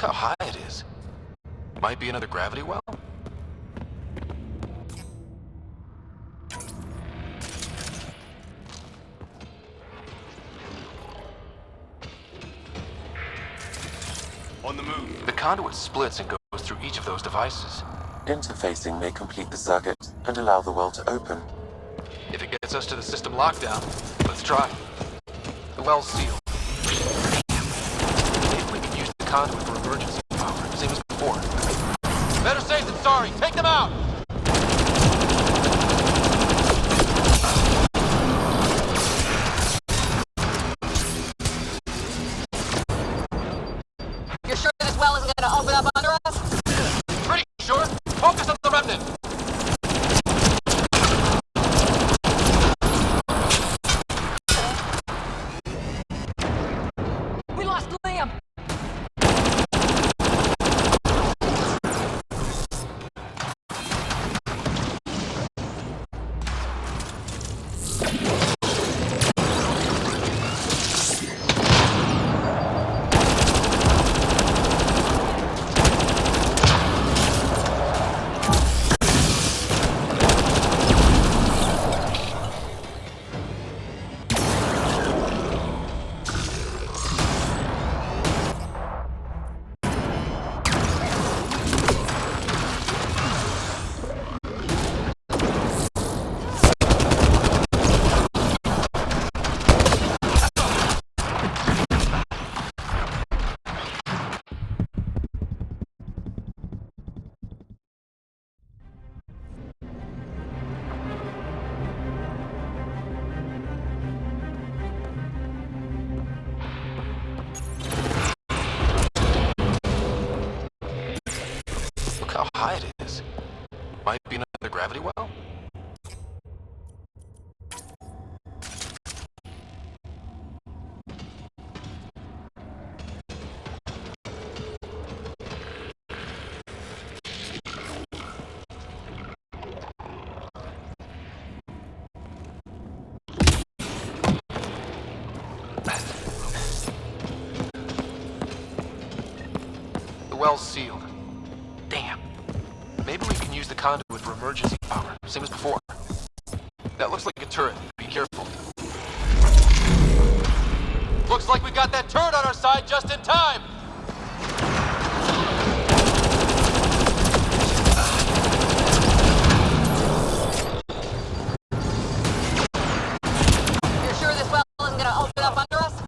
how high it is. Might be another gravity well? On the move. The conduit splits and goes through each of those devices. Interfacing may complete the circuit and allow the well to open. If it gets us to the system lockdown, let's try. The well's sealed. Maybe we can use the conduit for emergency power, same as before. Better safe than sorry. Take them out! You're sure this well isn't gonna open up under us? Pretty sure. Focus on the remnant. We lost Liam! Look how high it is. Might be another gravity well? The well's sealed. Damn. Maybe we can use the conduit for emergency power, same as before. That looks like a turret. Be careful. Looks like we got that turret on our side just in time! You're sure this well isn't gonna open up under us?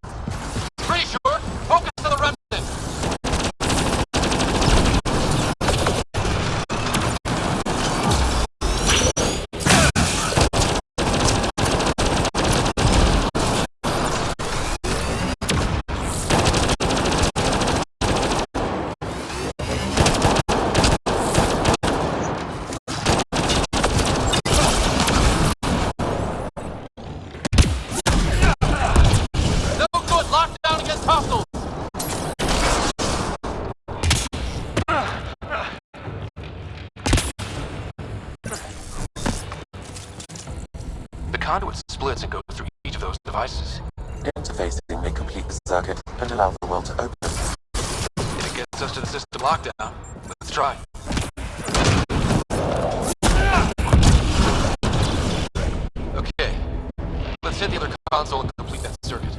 Pretty sure. Focus on the remnant. No good. Lockdown against hostiles. The conduit splits and goes through each of those devices. Interfacing may complete the circuit and allow the well to open. If it gets us to the system lockdown, let's try. Okay. Let's hit the other console and complete that circuit.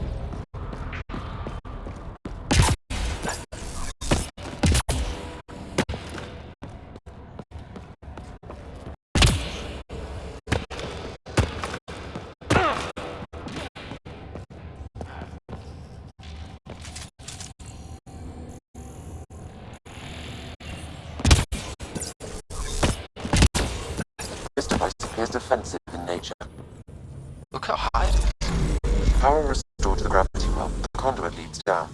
This device appears defensive in nature. Look how high it is. Power restored to the gravity well. The conduit leads down.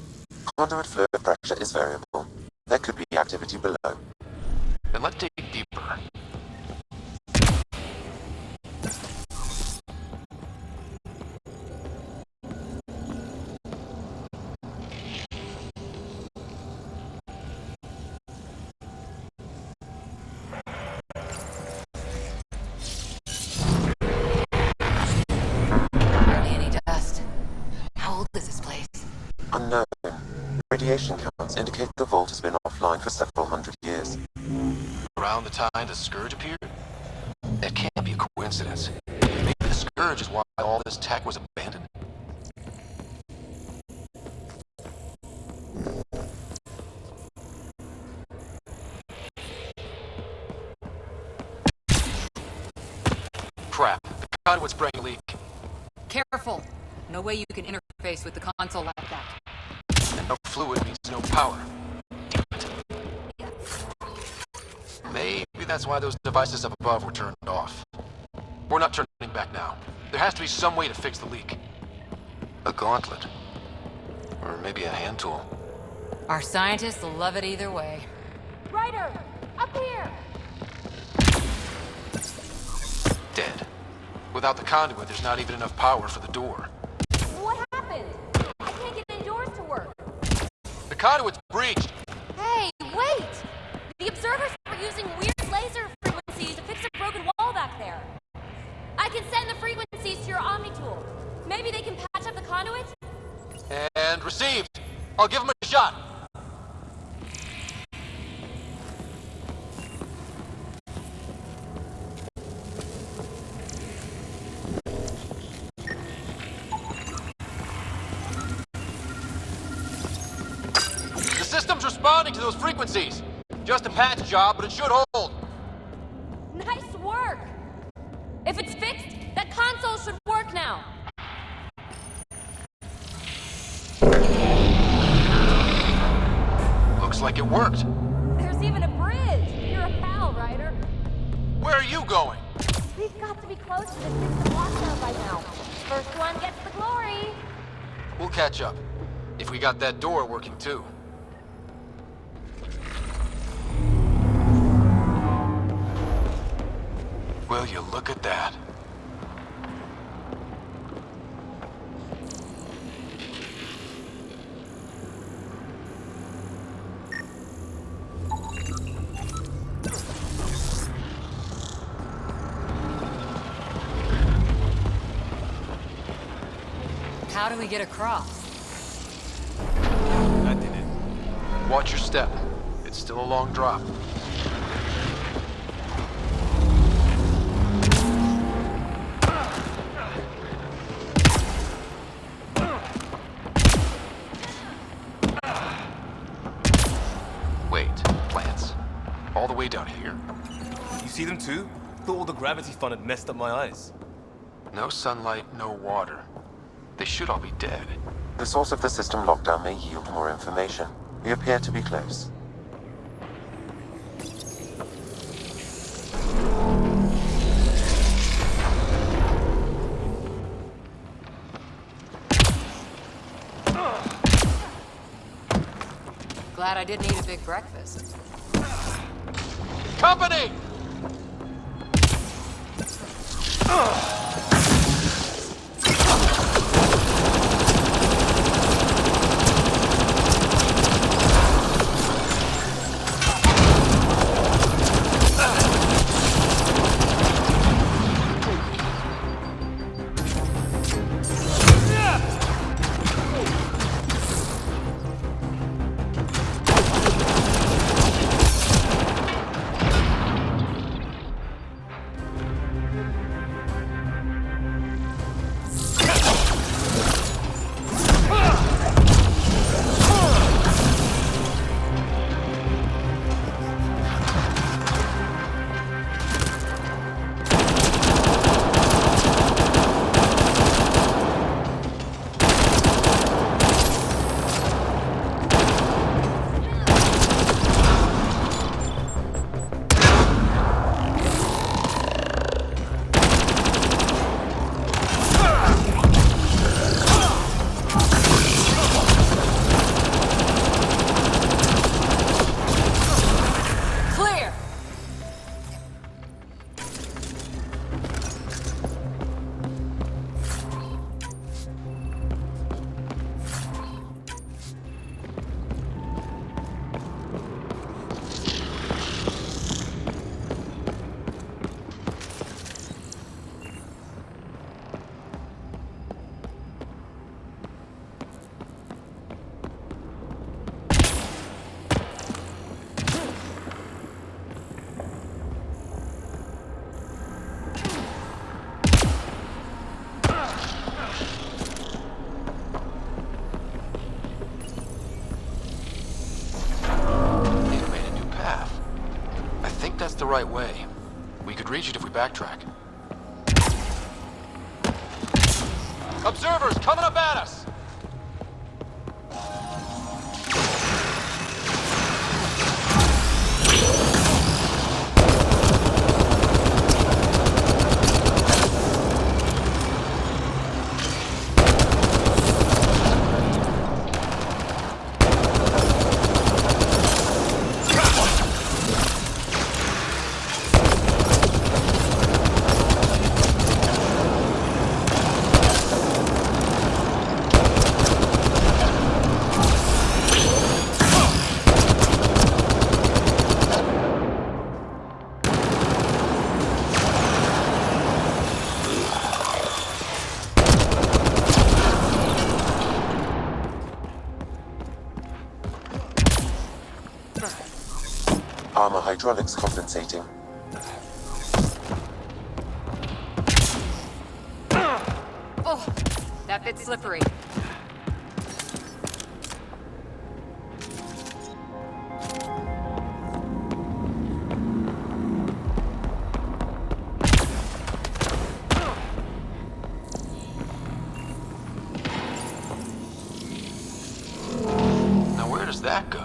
Conduit fluid pressure is variable. There could be activity below. Then let's dig deeper. Barely any dust. How old is this place? Unknown. Radiation count records indicate the vault has been offline for several hundred years. Around the time the Scourge appeared? That can't be a coincidence. Maybe the Scourge is why all this tech was abandoned. Crap. The conduit's spraying a leak. Careful. No way you can interface with the console like that. And no fluid means no power. Damn it. Maybe that's why those devices up above were turned off. We're not turning back now. There has to be some way to fix the leak. A gauntlet. Or maybe a hand tool. Our scientists will love it either way. Ryder! Up here! Dead. Without the conduit, there's not even enough power for the door. What happened? I can't get indoors to work. The conduit's breached! Hey, wait! The observers are using weird laser frequencies to fix a broken wall back there. I can send the frequencies to your Omni tool. Maybe they can patch up the conduit? And received! I'll give him a shot! The system's responding to those frequencies! Just a patch job, but it should hold! Nice work! If it's fixed, that console should work now. Looks like it worked. There's even a bridge. You're a pal, Ryder. Where are you going? We've got to be close to the system lockdown by now. First one gets the glory. We'll catch up. If we got that door working too. Will you look at that? How do we get across? That did it. Watch your step. It's still a long drop. Wait, plants. All the way down here? You see them too? Thought all the gravity fun had messed up my eyes. No sunlight, no water. They should all be dead. The source of the system lockdown may yield more information. We appear to be close. Glad I didn't eat a big breakfast. Company! think that's the right way. We could reach it if we backtrack. Observers coming up at us! Armor hydraulics compensating. Oh, that bit's slippery. Now where does that go?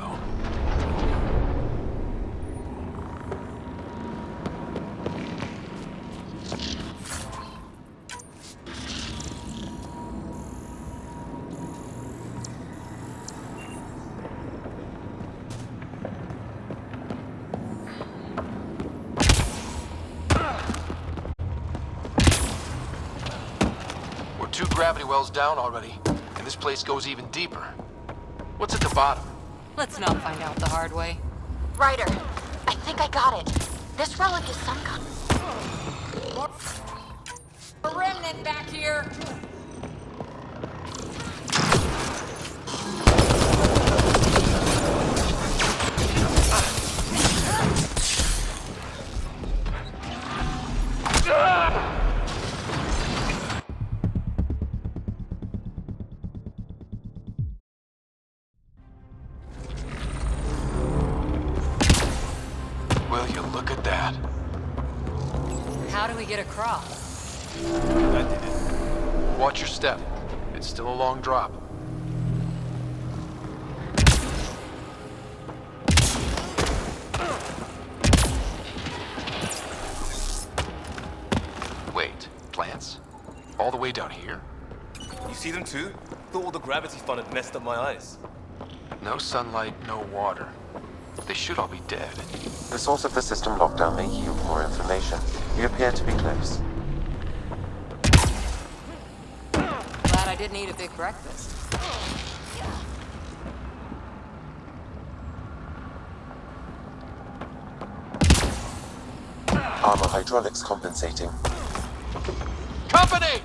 We're 2 gravity wells down already, and this place goes even deeper. What's at the bottom? Let's not find out the hard way. Ryder, I think I got it. This relic is some kind. A remnant back here! Will you look at that? How do we get across? That did it. Watch your step. It's still a long drop. Wait, plants? All the way down here? You see them too? Thought all the gravity fun had messed up my eyes. No sunlight, no water. They should all be dead. The source of the system lockdown may yield more information. You appear to be close. Glad I didn't eat a big breakfast. Armor hydraulics compensating. Company!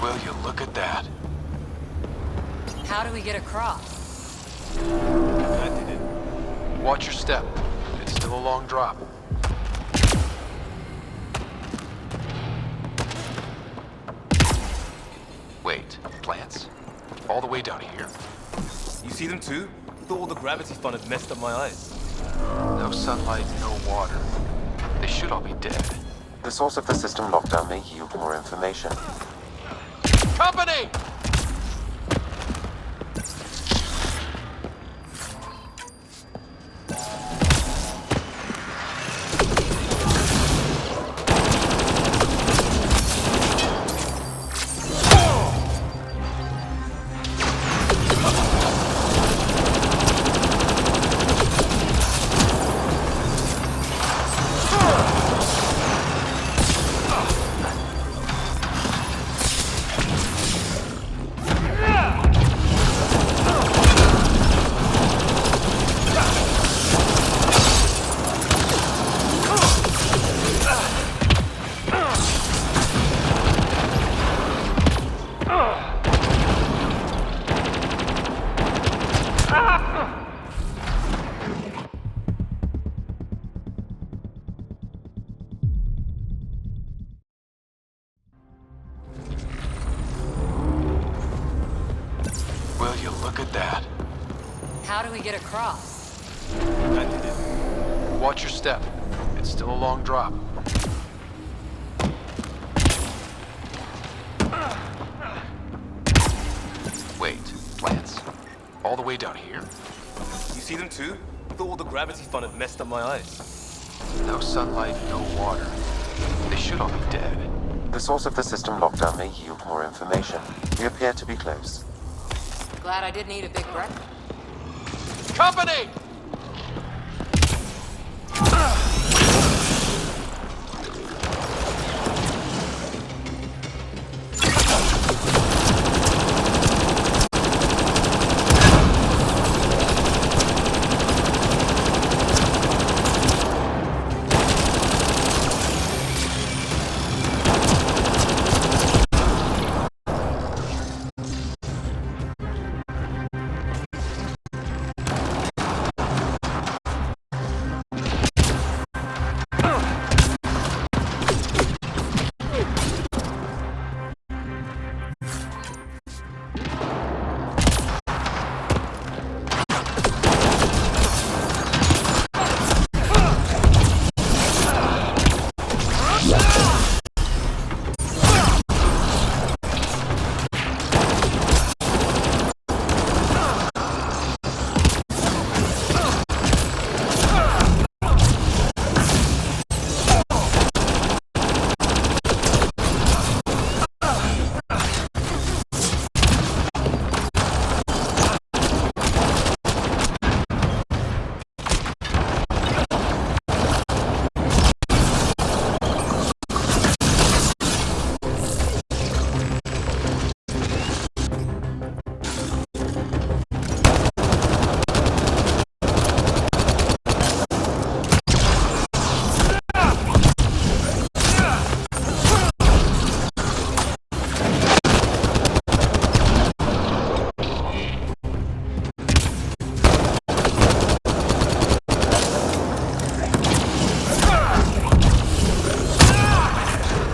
Will you look at that? How do we get across? That did it. Watch your step. It's still a long drop. Wait, plants? All the way down here? You see them too? Thought all the gravity fun had messed up my eyes. No sunlight, no water. They should all be dead. The source of the system lockdown may yield more information. Company! how do we get across? That did it. Watch your step. It's still a long drop. Wait, plants? All the way down here? You see them too? Thought all the gravity fun had messed up my eyes. No sunlight, no water. They should all be dead. The source of the system lockdown may yield more information. We appear to be close. Glad I didn't eat a big breakfast. Company!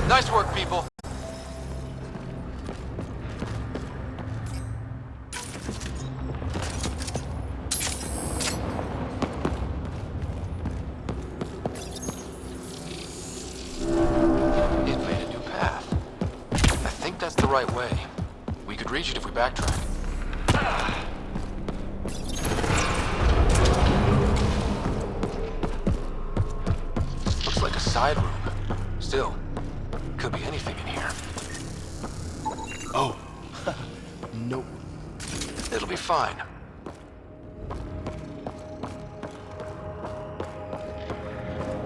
Nice work, people. It made a new path. I think that's the right way. We could reach it if we backtrack. Looks like a side room. Still, could be anything in here. Oh. Nope. It'll be fine.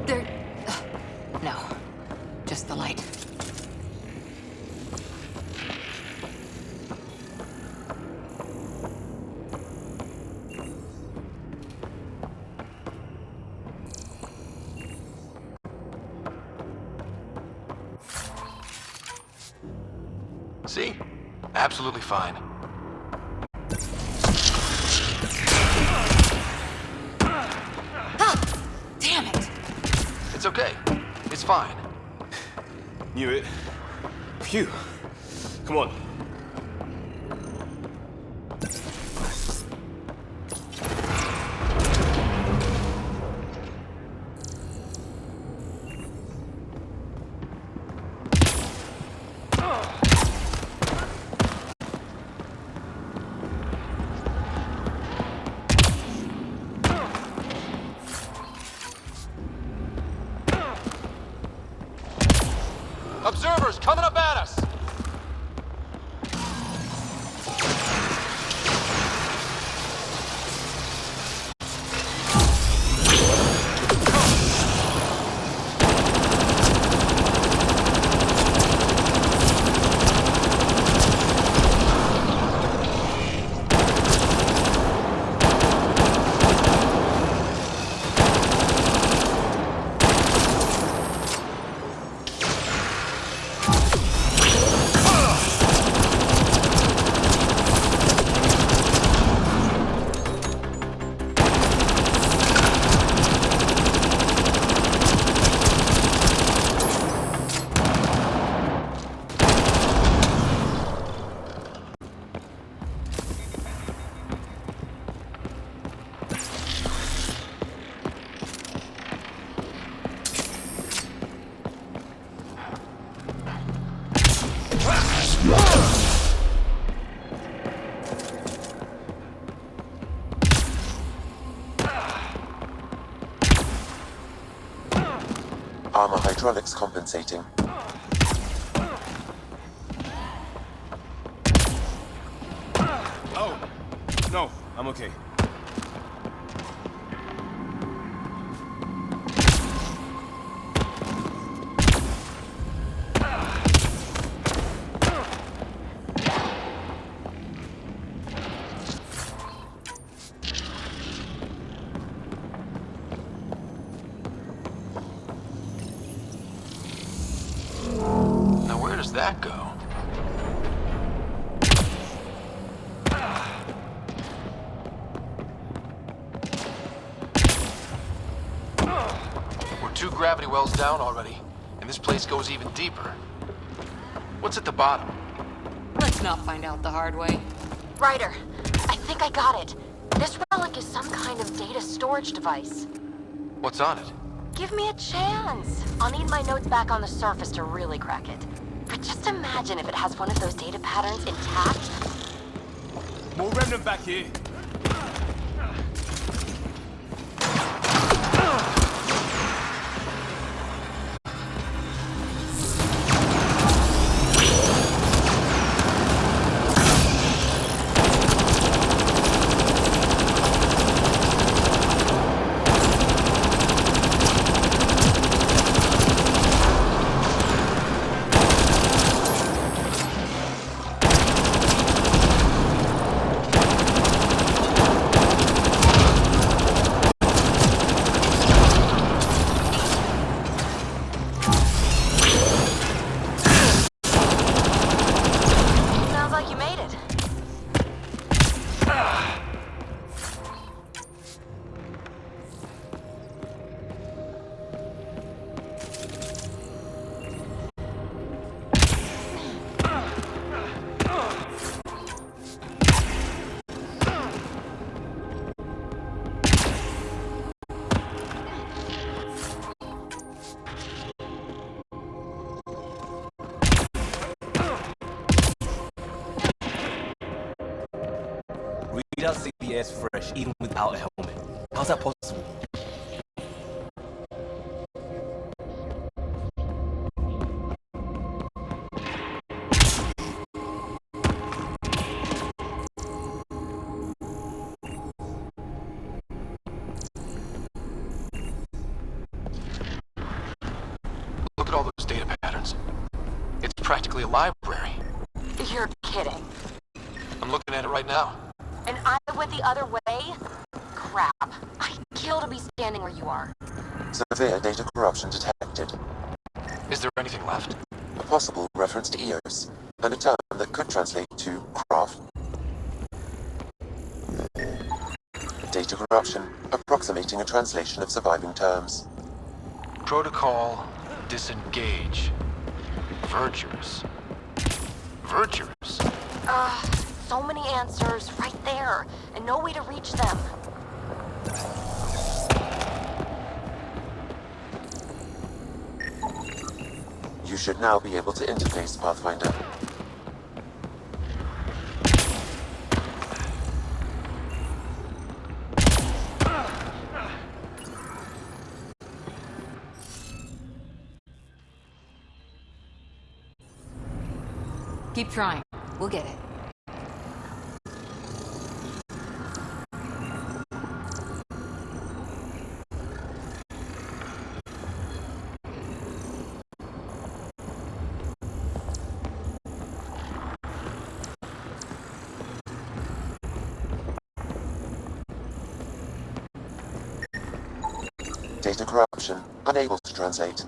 There... no. Just the light. See? Absolutely fine. Ah! Damn it! It's okay. It's fine. Knew it. Phew. Come on. Observers coming up at us! Armor hydraulics compensating. Oh! No, I'm okay. Now where does that go? We're 2 gravity wells down already, and this place goes even deeper. What's at the bottom? Let's not find out the hard way. Ryder, I think I got it. This relic is some kind of data storage device. What's on it? Give me a chance. I'll need my notes back on the surface to really crack it. But just imagine if it has one of those data patterns intact. More remnant back here. Sounds like you made it. Readouts say the air's fresh, even without a helmet. How's that possible? Look at all those data patterns. It's practically a library. You're kidding. I'm looking at it right now. And I went the other way? Crap. I'd kill to be standing where you are. Severe data corruption detected. Is there anything left? A possible reference to EOS, and a term that could translate to craft. Data corruption, approximating a translation of surviving terms. Protocol, disengage. Vergers. Vergers? So many answers right there, and no way to reach them. You should now be able to interface, Pathfinder. Keep trying. We'll get it. Data corruption, unable to translate.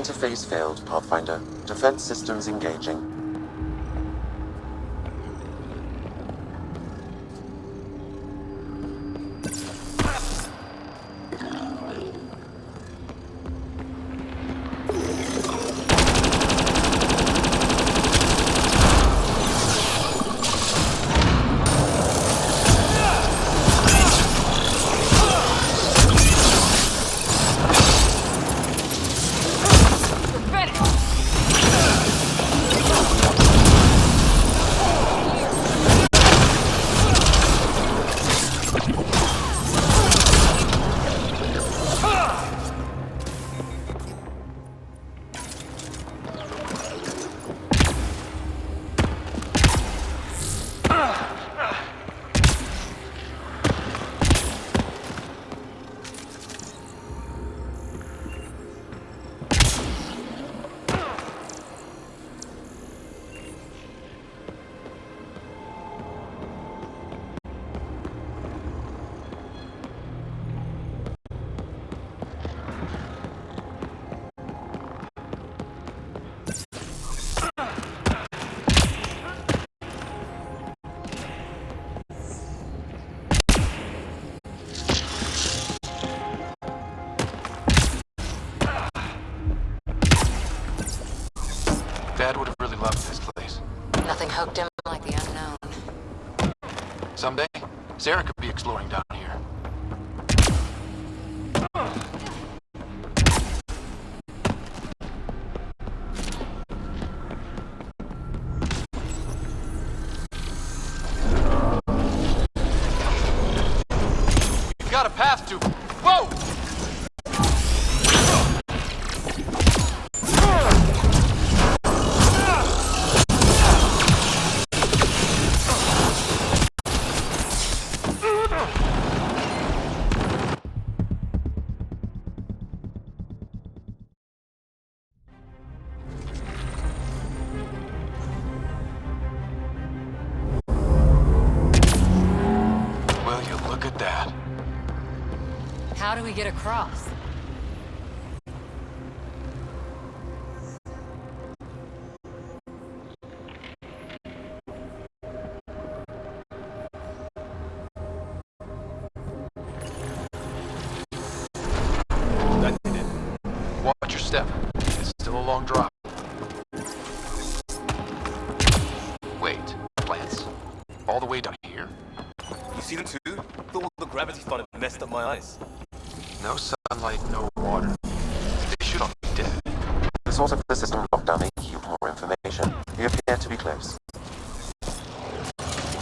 Interface failed, Pathfinder. Defense systems engaging. Dad would have really loved this place. Nothing hooked him like the unknown. Someday, Sarah could be exploring down here. We've got a path to... Whoa! How do we get across? That did it. Watch your step. It's still a long drop. Wait, plants? All the way down here? You see them too? Thought all the gravity fun had messed up my eyes. No sunlight, no water. They should all be dead. The source of the system lockdown may yield more information. We appear to be close.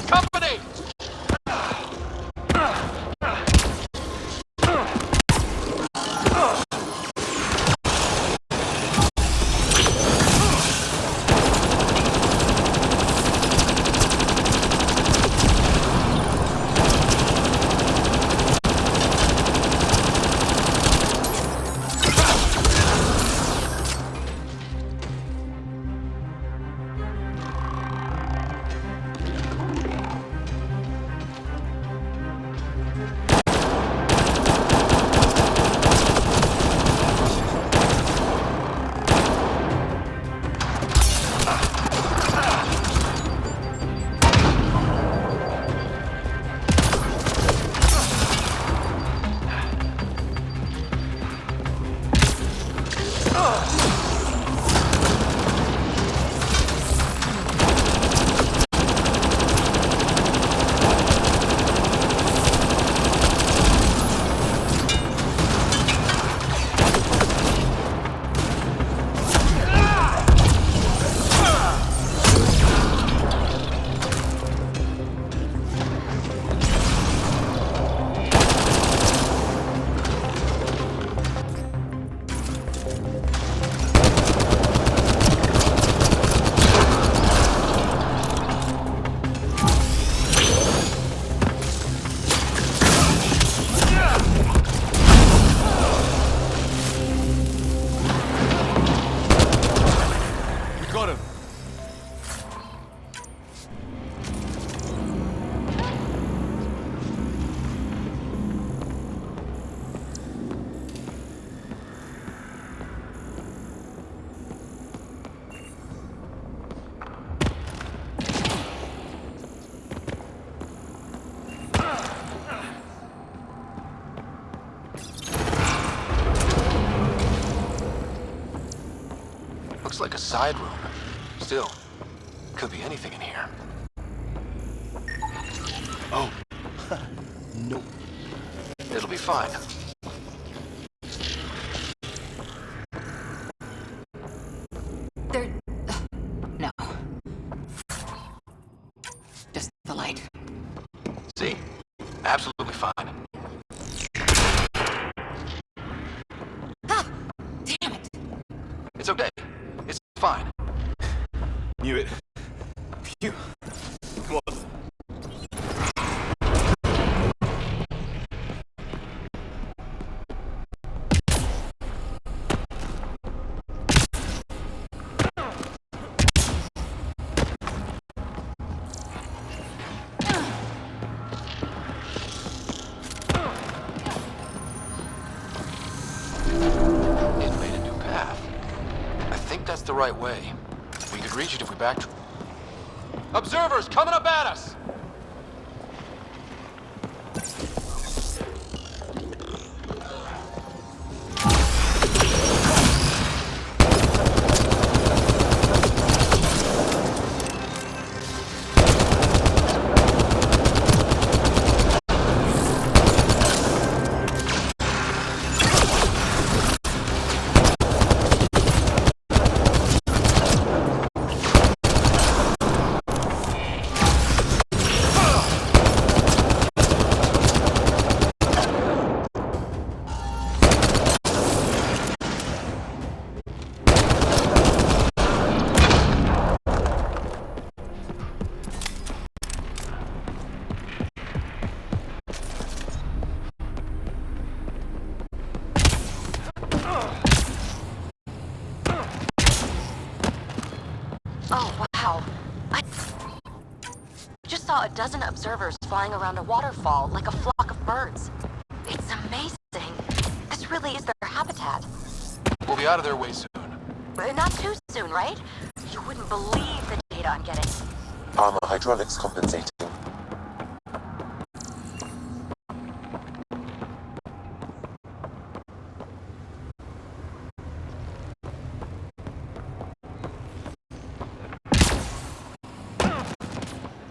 Company! Looks like a side room. Still, could be anything in here. Oh. No. It'll be fine. There... no. Just the light. See? Absolutely fine. Ah! Damn it! It's okay. It's fine. Knew it. Phew. Come on. It made a new path. I think that's the right way. We could reach it if we backtrack. Observers coming up at us! Oh, wow. I just saw a dozen observers flying around a waterfall like a flock of birds. It's amazing. This really is their habitat. We'll be out of their way soon. Not too soon, right? You wouldn't believe the data I'm getting. Armor hydraulics compensating.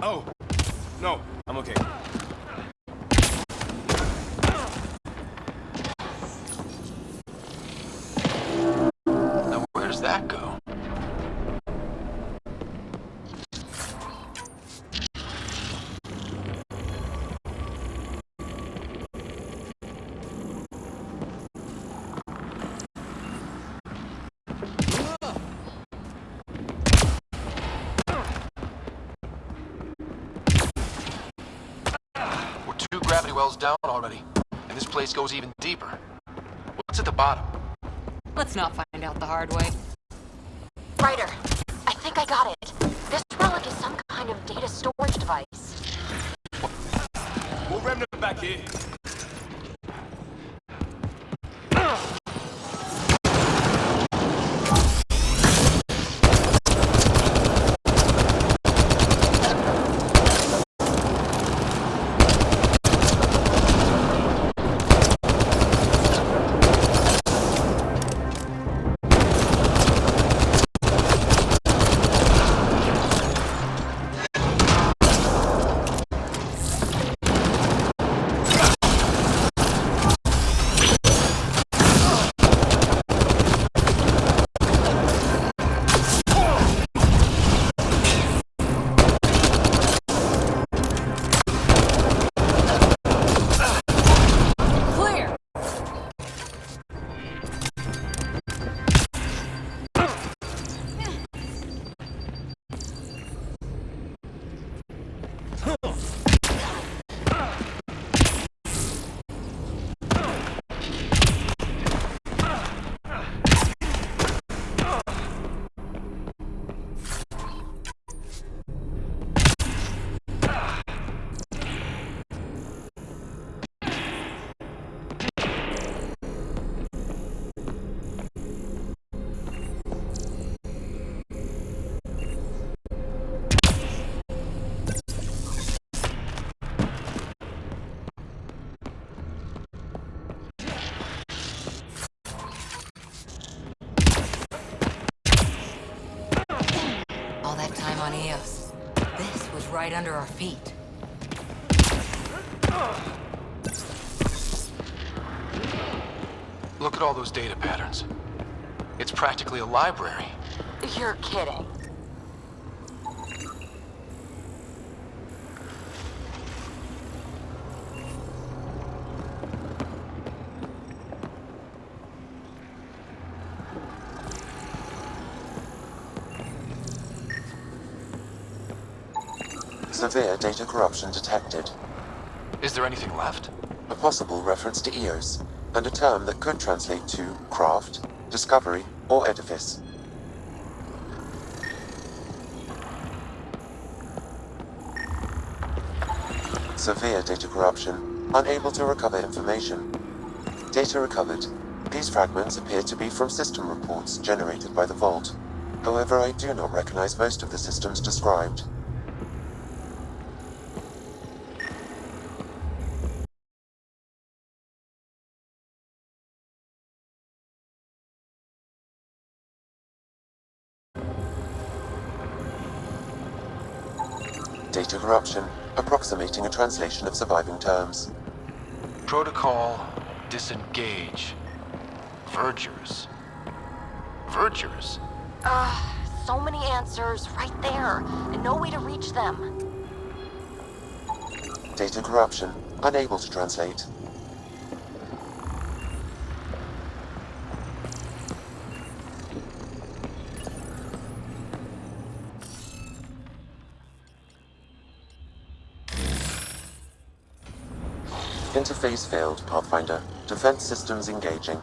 Oh. No, I'm okay. Now where does that go? We're 2 gravity wells down already, and this place goes even deeper. What's at the bottom? Let's not find out the hard way. Ryder, I think I got it. This relic is some kind of data storage device. More remnant back here. on Eos. This was right under our feet. Look at all those data patterns. It's practically a library. You're kidding. Severe data corruption detected. Is there anything left? A possible reference to Eos, and a term that could translate to craft, discovery, or edifice. Severe data corruption, unable to recover information. Data recovered. These fragments appear to be from system reports generated by the Vault. However, I do not recognize most of the systems described. Data corruption, approximating a translation of surviving terms. Protocol, disengage. Vergers. Vergers? So many answers right there, and no way to reach them. Data corruption, unable to translate. Interface failed, Pathfinder. Defense systems engaging.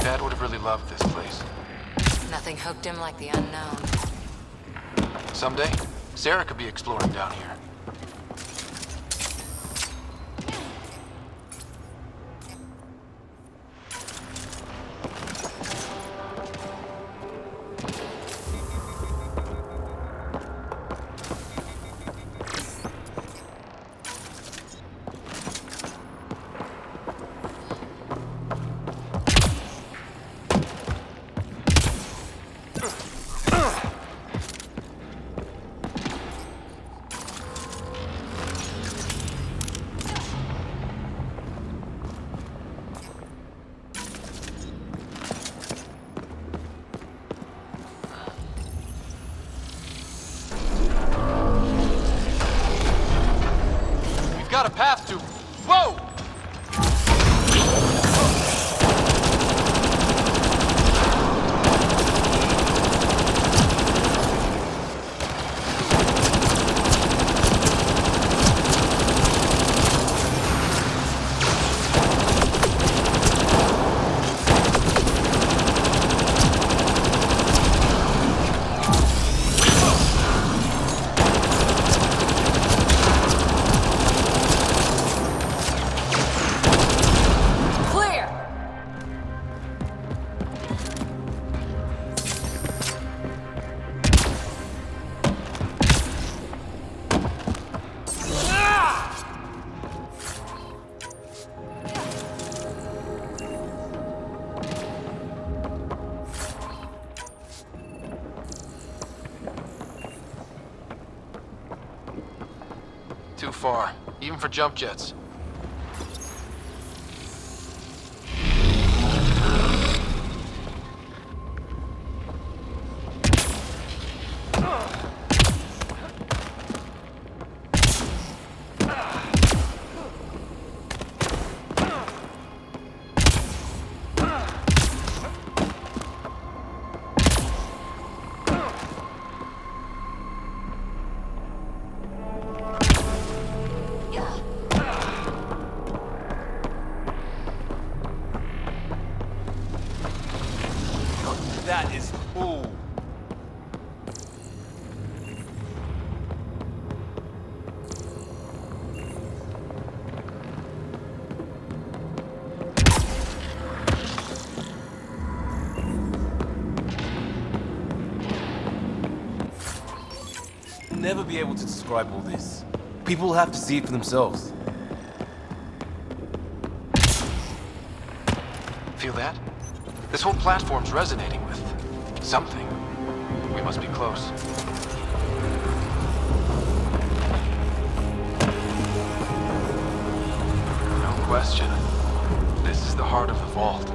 Dad would have really loved this place. Nothing hooked him like the unknown. Someday, Sarah could be exploring down here. Got a path to... Whoa! Too far, even for jump jets. That is cool. Never be able to describe all this. People will have to see it for themselves. Feel that? This whole platform's resonating with something. We must be close. No question. This is the heart of the vault.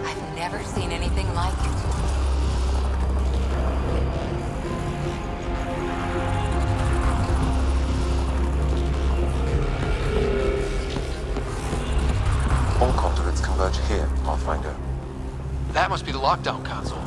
I've never seen anything like it. All conduits converge here, Pathfinder. That must be the lockdown console.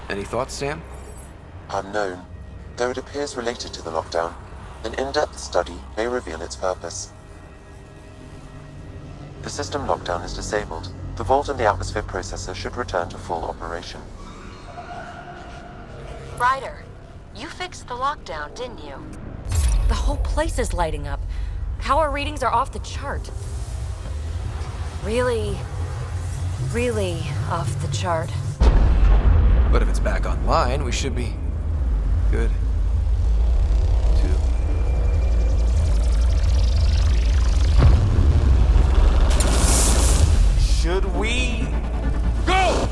Any thoughts, Sam? Unknown. Though it appears related to the lockdown, an in-depth study may reveal its purpose. The system lockdown is disabled. The vault and the atmosphere processor should return to full operation. Ryder, you fixed the lockdown, didn't you? The whole place is lighting up. Power readings are off the chart. Really off the chart. But if it's back online, we should be good. Too. Should we go?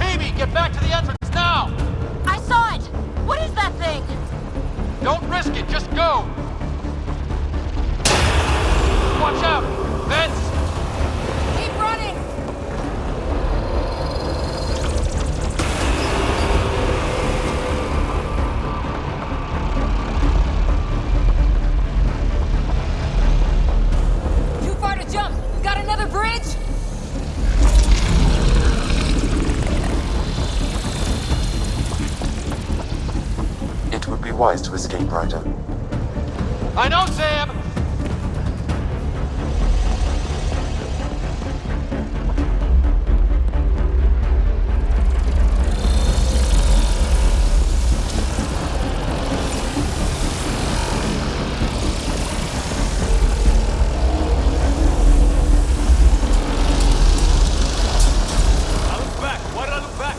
Amy, get back to the entrance now! I saw it! What is that thing? Don't risk it, just go! Watch out! Vents! Keep running! Too far to jump! Got another bridge? It would be wise to escape, Ryder. I know, Sam! I look back. Why did I look back?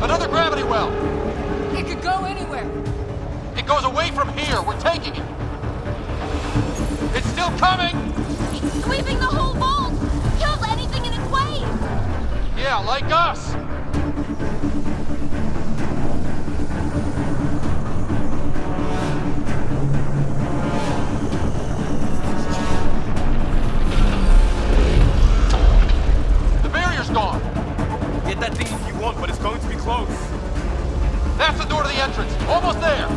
Another gravity well! It could go anywhere. It goes away from here. We're taking it. It's still coming! It's sweeping the whole vault! Kills anything in its way! Yeah, like us! The barrier's gone! Get that thing if you want, but it's going to be close. That's the door to the entrance. Almost there!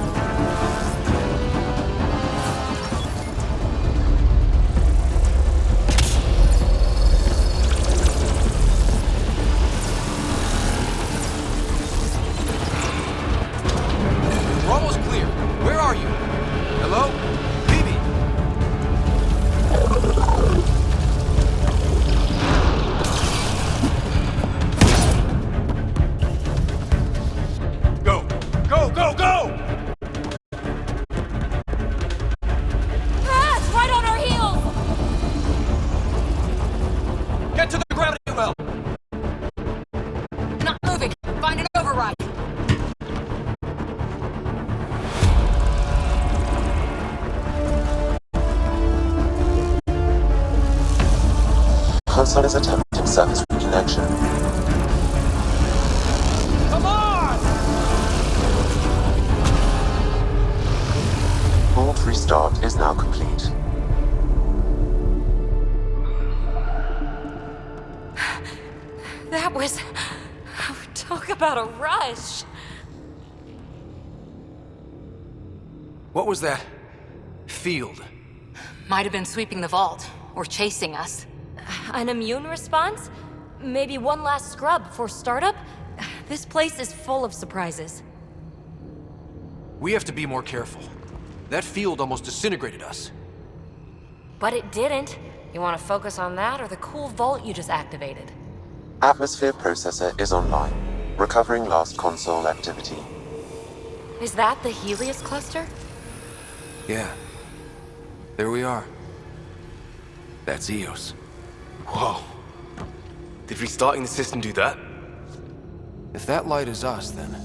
We're almost clear. Sun is attempting surface reconnection. Come on! Vault restart is now complete. That was... Talk about a rush. What was that? Field. Might have been sweeping the vault, or chasing us. An immune response? Maybe one last scrub for startup? This place is full of surprises. We have to be more careful. That field almost disintegrated us. But it didn't. You want to focus on that or the cool vault you just activated? Atmosphere processor is online, recovering last console activity. Is that the Helios cluster? Yeah. There we are. That's Eos. Whoa. Did restarting the system do that? If that light is us, then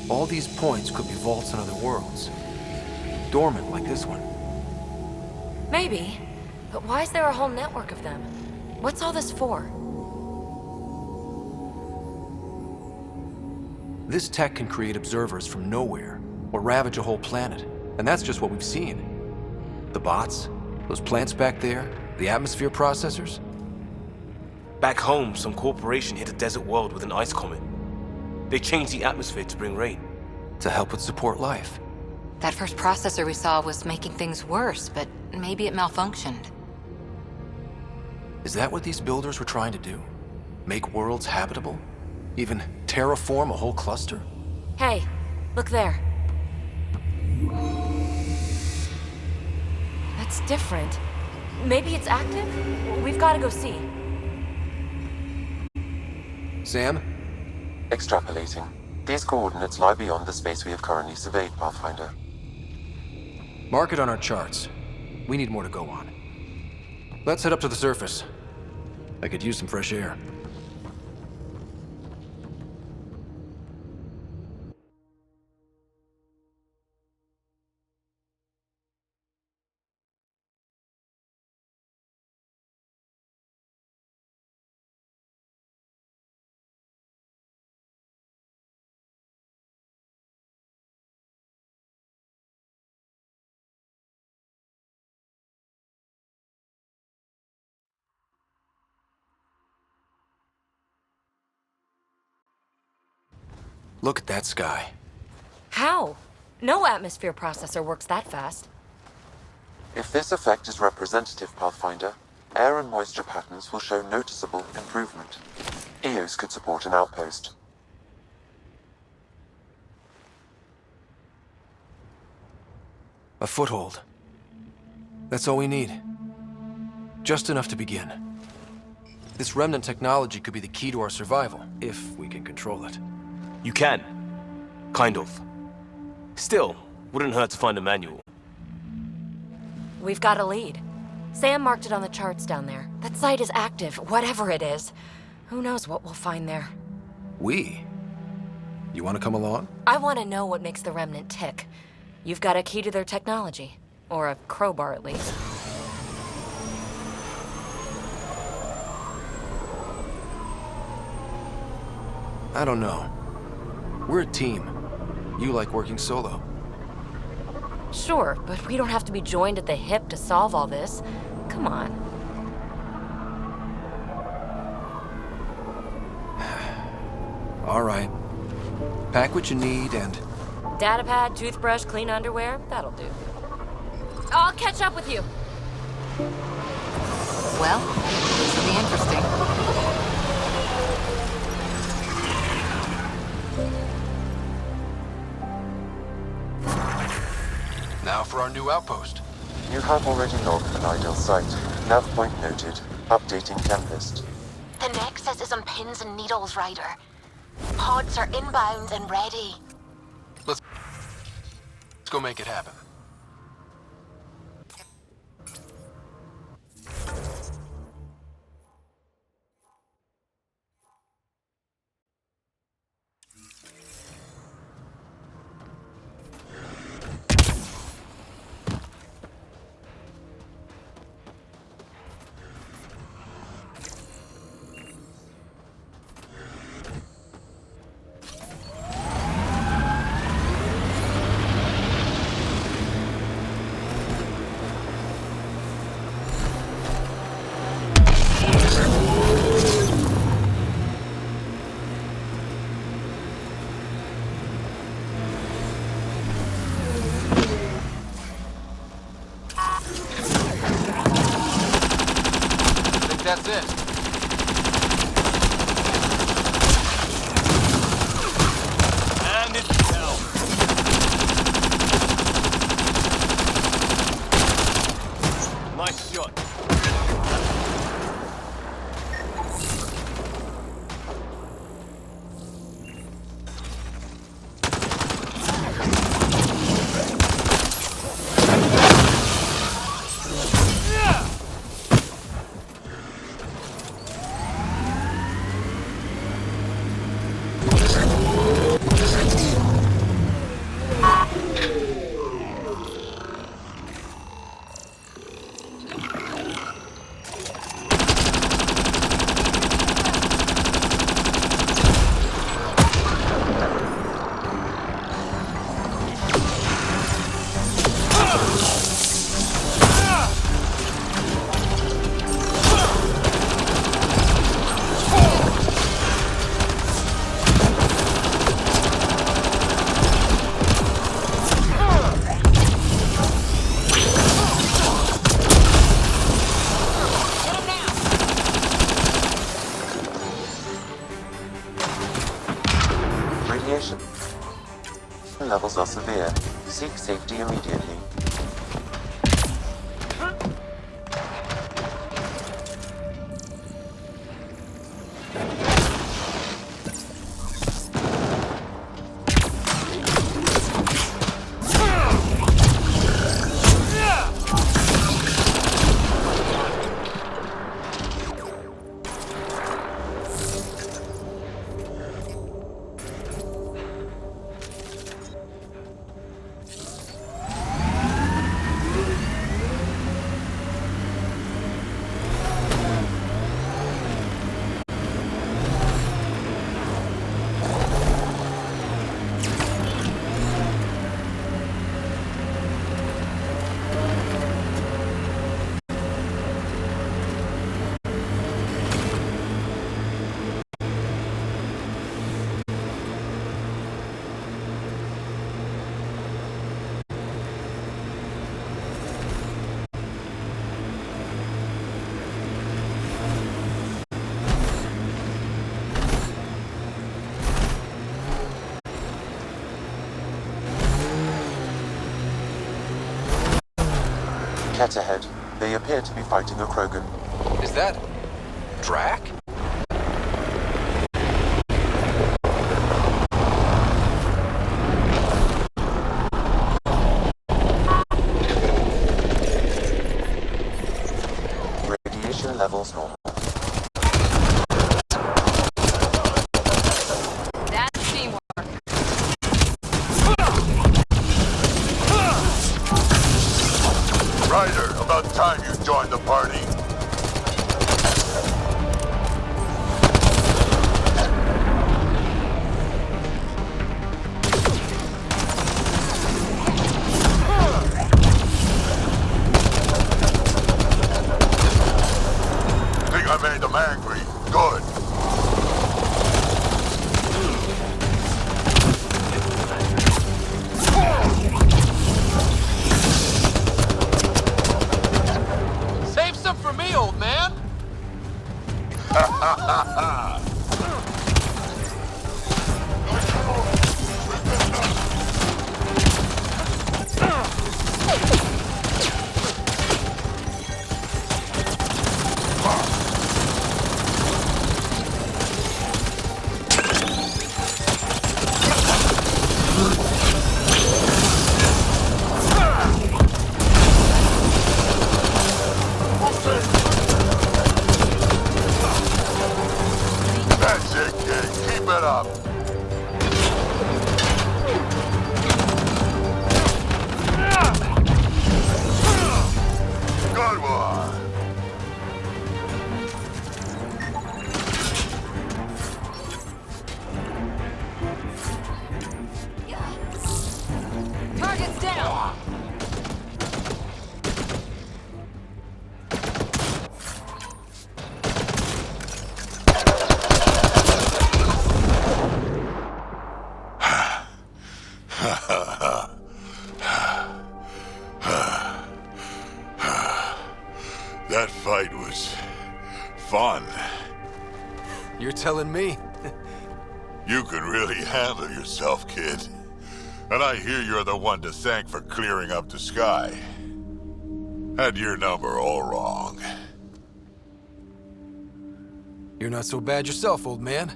all these points could be vaults in other worlds. Dormant like this one. Maybe. But why is there a whole network of them? What's all this for? This tech can create observers from nowhere, or ravage a whole planet. And that's just what we've seen. The bots, those plants back there, the atmosphere processors. Back home, some corporation hit a desert world with an ice comet. They changed the atmosphere to bring rain. To help with support life. That first processor we saw was making things worse, but maybe it malfunctioned. Is that what these builders were trying to do? Make worlds habitable? Even terraform a whole cluster? Hey, look there. That's different. Maybe it's active? We've got to go see. Sam? Extrapolating. These coordinates lie beyond the space we have currently surveyed, Pathfinder. Mark it on our charts. We need more to go on. Let's head up to the surface. I could use some fresh air. Look at that sky. How? No atmosphere processor works that fast. If this effect is representative, Pathfinder, air and moisture patterns will show noticeable improvement. Eos could support an outpost. A foothold. That's all we need. Just enough to begin. This remnant technology could be the key to our survival, if we can control it. You can. Kind of. Still, wouldn't hurt to find a manual. We've got a lead. Sam marked it on the charts down there. That site is active, whatever it is. Who knows what we'll find there. We? You want to come along? I want to know what makes the Remnant tick. You've got a key to their technology. Or a crowbar, at least. I don't know. We're a team. You like working solo. Sure, but we don't have to be joined at the hip to solve all this. Come on. All right. Pack what you need and... Datapad, toothbrush, clean underwear, that'll do. I'll catch up with you. Well, this will be interesting. Now for our new outpost. You have already logged an ideal site. Nav point noted. Updating checklist. The Nexus is on pins and needles, Ryder. Pods are inbound and ready. Let's go make it happen. it. And it's down. Nice shot. Radiation levels are severe. Seek safety immediately. Cat ahead. They appear to be fighting a Krogan. Is that... Drac? Radiation levels normal. That's teamwork. Ryder, about time you joined the party. Think I made them angry. Good. Save some for me, old man! That's it, kid. Keep it up. Good one. Target's down. That fight was fun. You're telling me? You can really handle yourself, kid. And I hear you're the one to thank for clearing up the sky. Had your number all wrong. You're not so bad yourself, old man.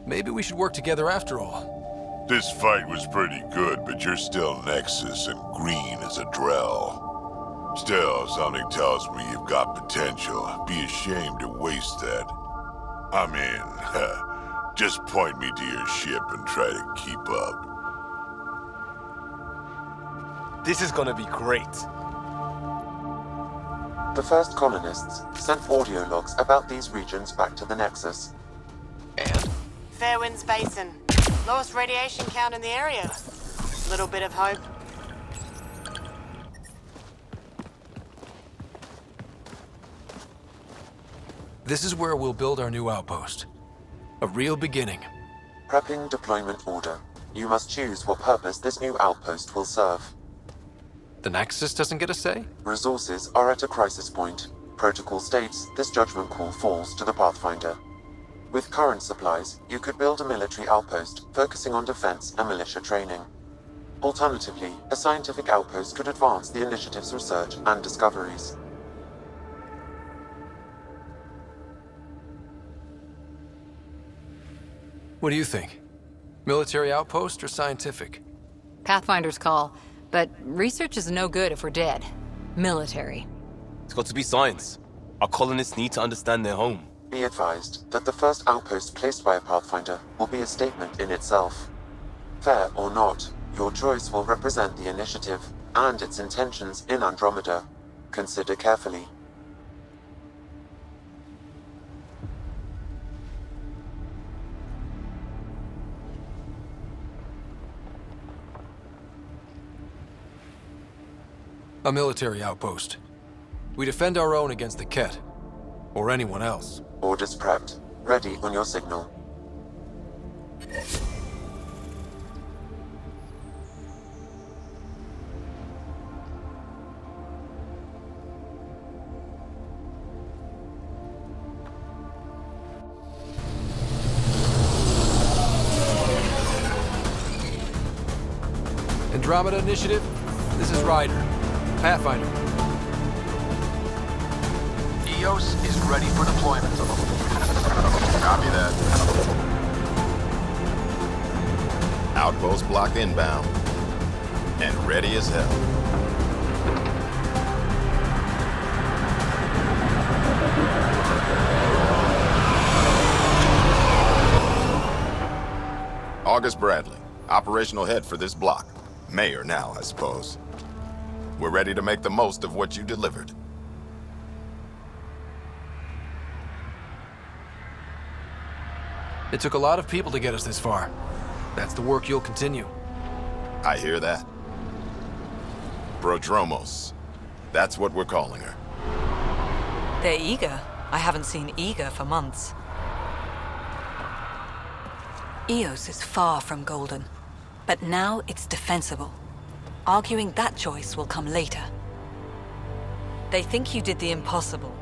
Maybe we should work together after all. This fight was pretty good, but you're still Nexus and green as a Drell. Still, something tells me you've got potential. Be ashamed to waste that. I mean, just point me to your ship and try to keep up. This is gonna be great. The first colonists sent audio logs about these regions back to the Nexus. And? Fairwinds Basin. Lowest radiation count in the area. Little bit of hope. This is where we'll build our new outpost. A real beginning. Prepping deployment order. You must choose what purpose this new outpost will serve. The Nexus doesn't get a say? Resources are at a crisis point. Protocol states this judgment call falls to the Pathfinder. With current supplies, you could build a military outpost focusing on defense and militia training. Alternatively, a scientific outpost could advance the initiative's research and discoveries. What do you think? Military outpost or scientific? Pathfinder's call, but research is no good if we're dead. Military. It's got to be science. Our colonists need to understand their home. Be advised that the first outpost placed by a Pathfinder will be a statement in itself. Fair or not, your choice will represent the initiative and its intentions in Andromeda. Consider carefully. A military outpost. We defend our own against the Ket. Or anyone else. Orders prepped. Ready on your signal. Andromeda Initiative, this is Ryder. Pathfinder. EOS is ready for deployment. Copy that. Outpost block inbound. And ready as hell. August Bradley, operational head for this block. Mayor now, I suppose. We're ready to make the most of what you delivered. It took a lot of people to get us this far. That's the work you'll continue. I hear that. Prodromos. That's what we're calling her. They're eager. I haven't seen eager for months. Eos is far from golden, but now it's defensible. Arguing that choice will come later. They think you did the impossible.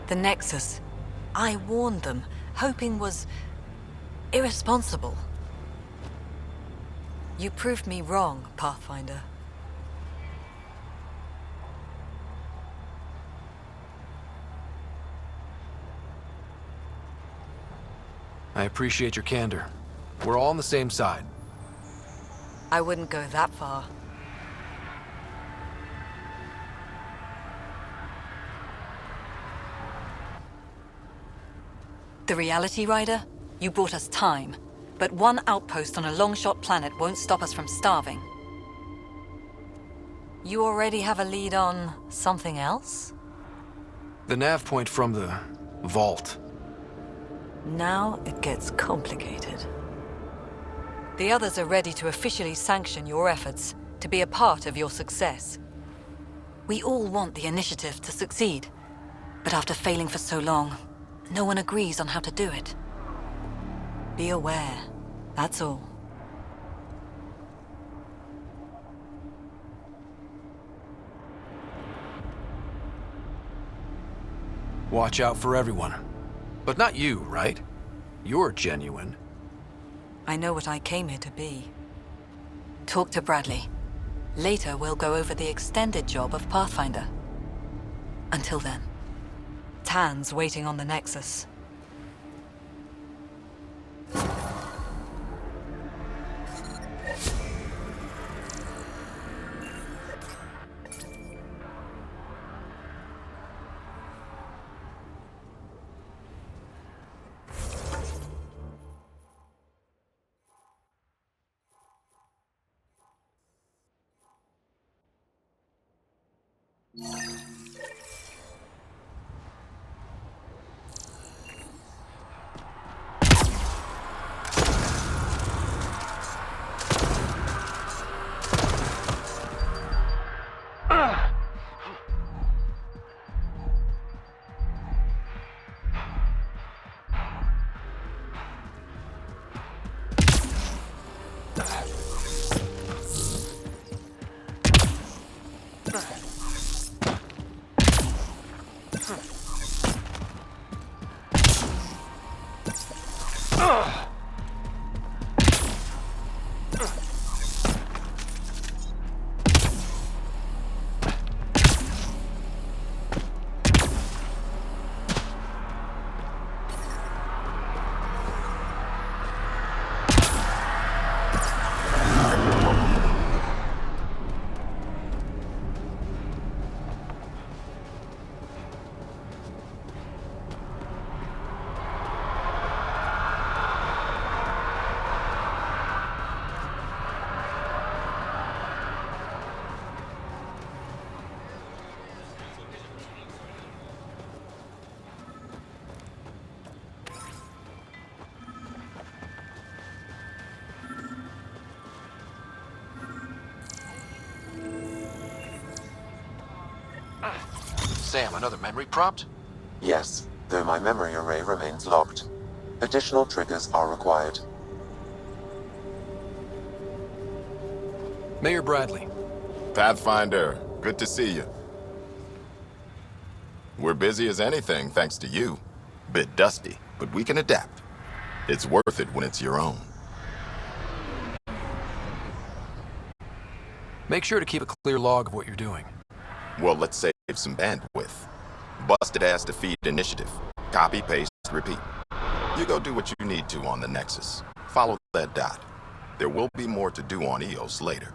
The Nexus. I warned them, hoping was irresponsible. You proved me wrong, Pathfinder. I appreciate your candor. We're all on the same side. I wouldn't go that far. The reality, Rider? You brought us time, but one outpost on a long-shot planet won't stop us from starving. You already have a lead on something else? The nav point from the vault. Now it gets complicated. The others are ready to officially sanction your efforts, to be a part of your success. We all want the initiative to succeed, but after failing for so long, no one agrees on how to do it. Be aware, that's all. Watch out for everyone. But not you, right? You're genuine. I know what I came here to be. Talk to Bradley. Later, we'll go over the extended job of Pathfinder. Until then, Tan's waiting on the Nexus. Sam, another memory prompt? Yes, though my memory array remains locked. Additional triggers are required. Mayor Bradley. Pathfinder, good to see you. We're busy as anything, thanks to you. Bit dusty, but we can adapt. It's worth it when it's your own. Make sure to keep a clear log of what you're doing. Well, let's save some bandwidth. Busted ass to feed initiative. Copy, paste, repeat. You go do what you need to on the Nexus. Follow that dot. There will be more to do on EOS later.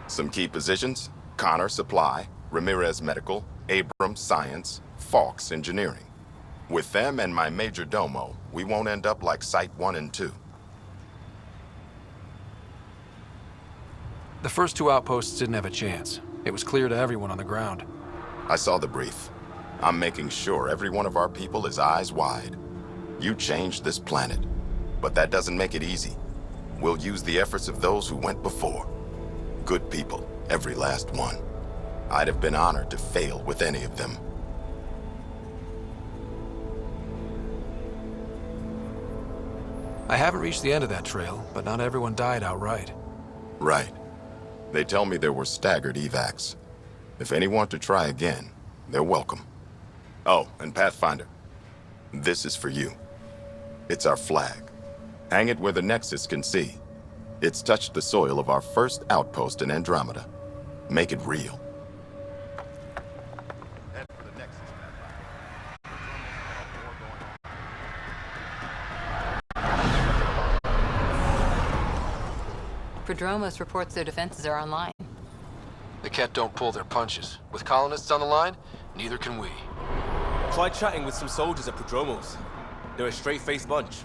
Some key positions: Connor Supply, Ramirez Medical, Abrams Science, Fawkes Engineering. With them and my major domo, we won't end up like Site 1 and 2. The first two outposts didn't have a chance. It was clear to everyone on the ground. I saw the brief. I'm making sure every one of our people is eyes wide. You changed this planet, but that doesn't make it easy. We'll use the efforts of those who went before. Good people, every last one. I'd have been honored to fail with any of them. I haven't reached the end of that trail, but not everyone died outright. Right. They tell me there were staggered evacs. If any want to try again, they're welcome. Oh, and Pathfinder, this is for you. It's our flag. Hang it where the Nexus can see. It's touched the soil of our first outpost in Andromeda. Make it real. Head for the Nexus, Prodromos reports their defenses are online. The Ket don't pull their punches. With colonists on the line, neither can we. Try chatting with some soldiers at Prodromos. They're a straight-faced bunch.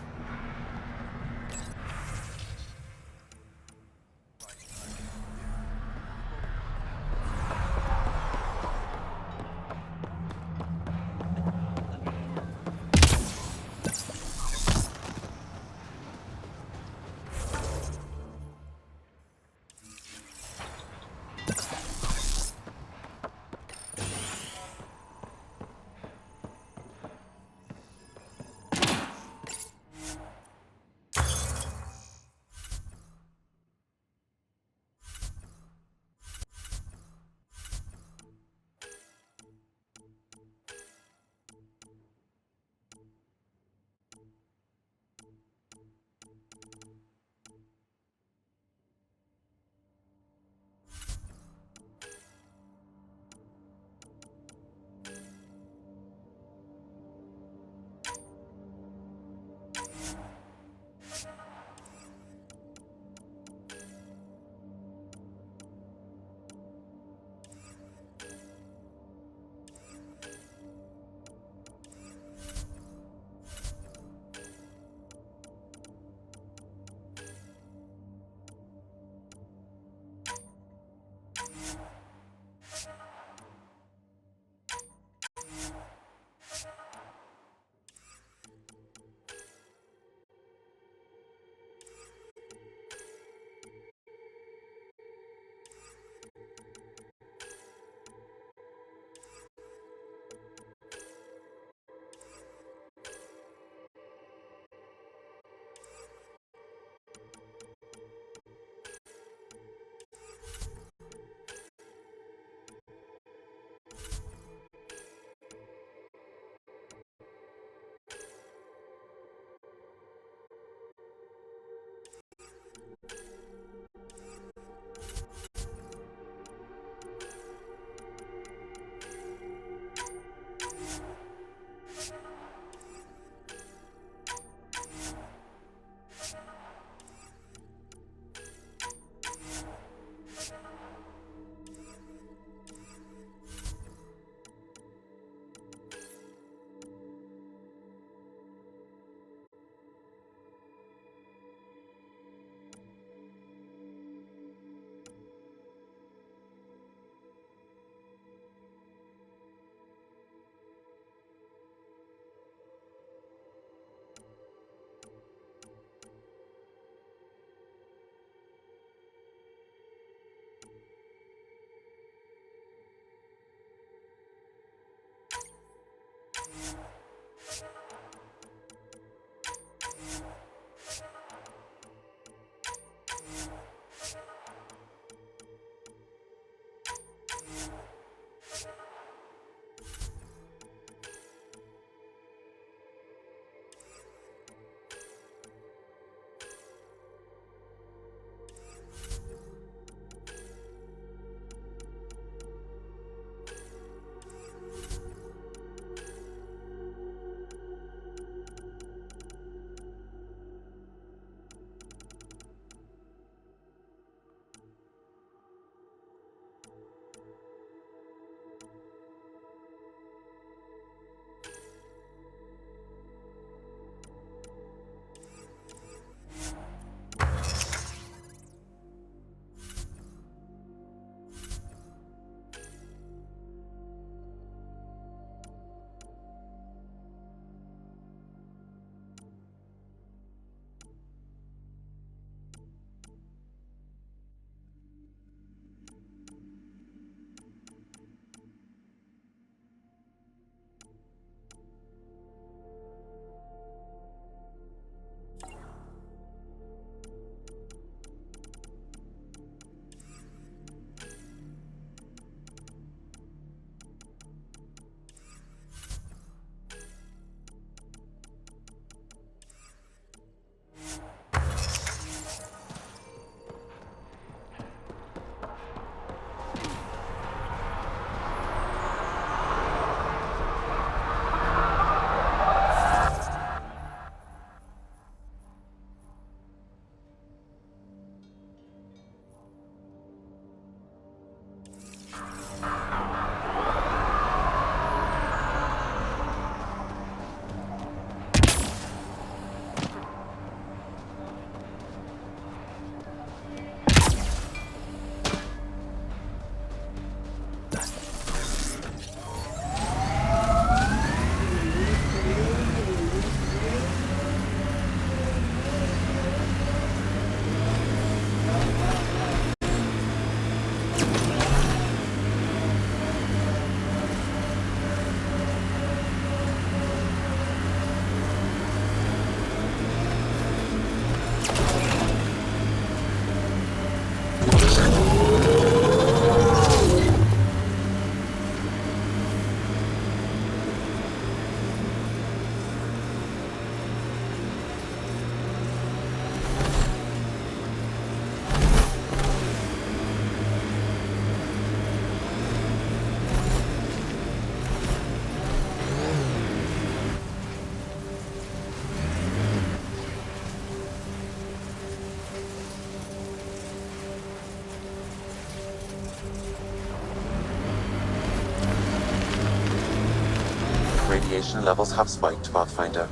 radiation levels have spiked, Pathfinder.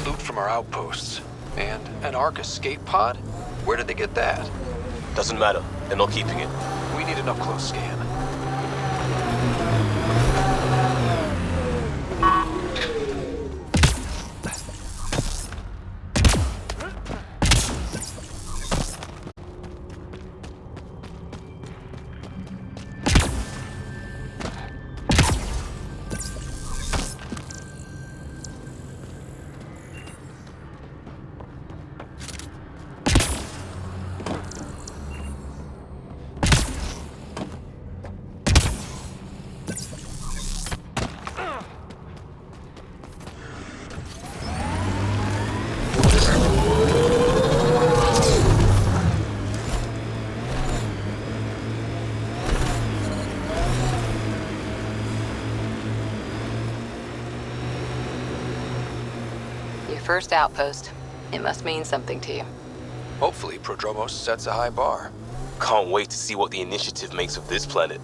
Loot from our outposts. And an Ark escape pod? Where did they get that? Doesn't matter. They're not keeping it. We need an up-close scan. Your first outpost. It must mean something to you. Hopefully, Prodromos sets a high bar. Can't wait to see what the initiative makes of this planet.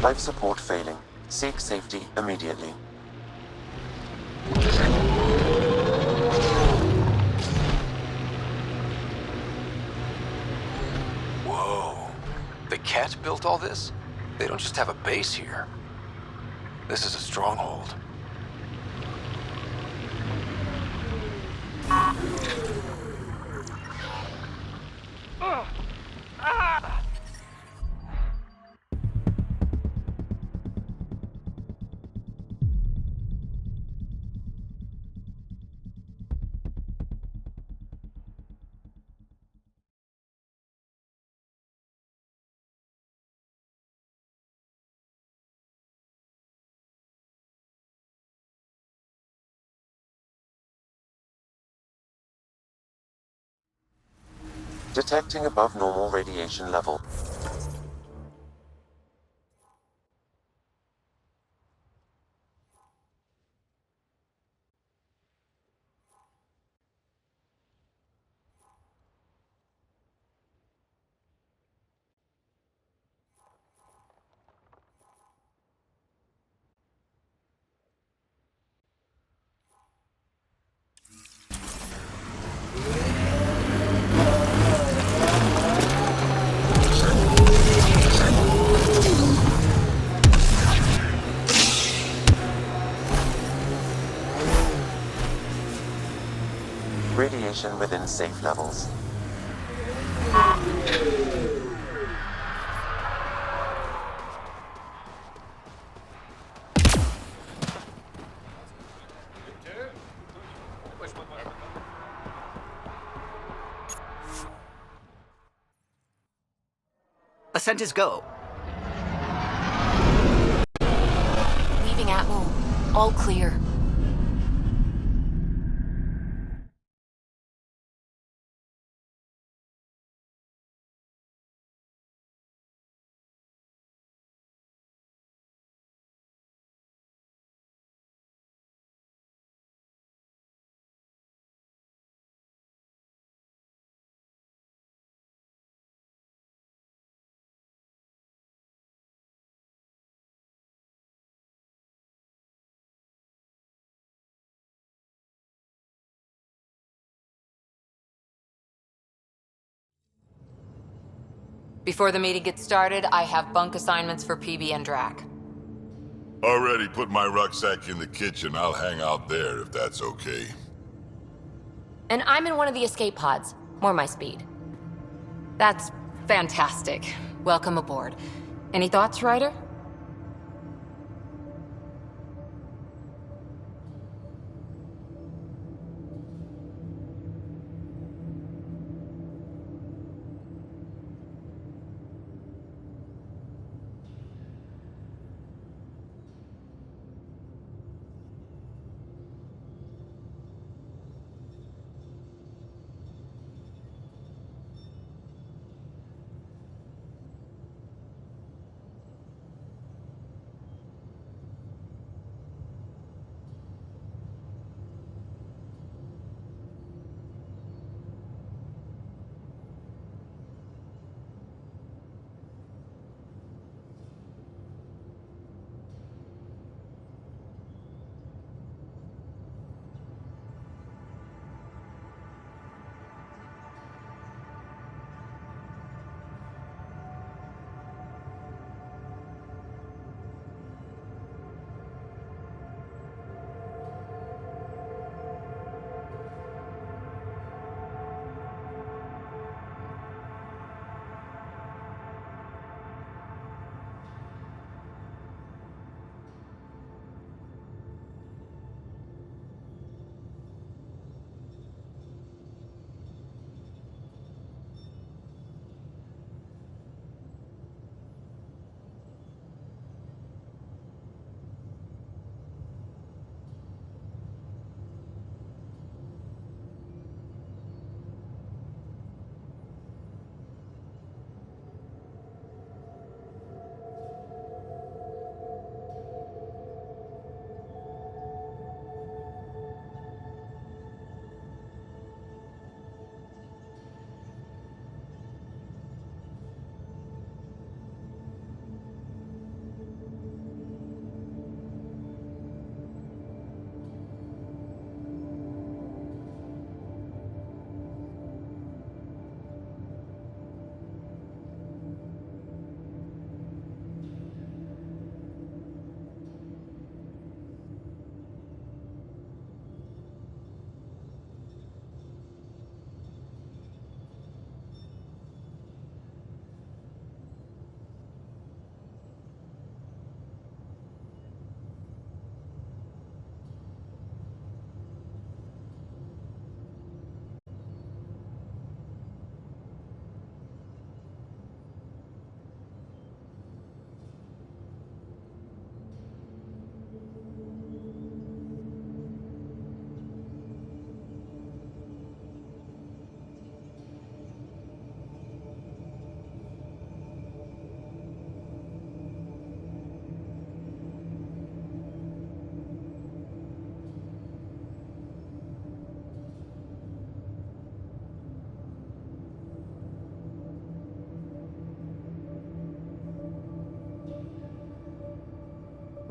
Life support failing. Seek safety immediately. Whoa. The Cat built all this? They don't just have a base here. This is a stronghold. Detecting above normal radiation level. Radiation within safe levels. Ascent is go. Leaving Atmo. All clear. Before the meeting gets started, I have bunk assignments for PB and Drac. Already put my rucksack in the kitchen. I'll hang out there if that's okay. And I'm in one of the escape pods. More my speed. That's fantastic. Welcome aboard. Any thoughts, Ryder?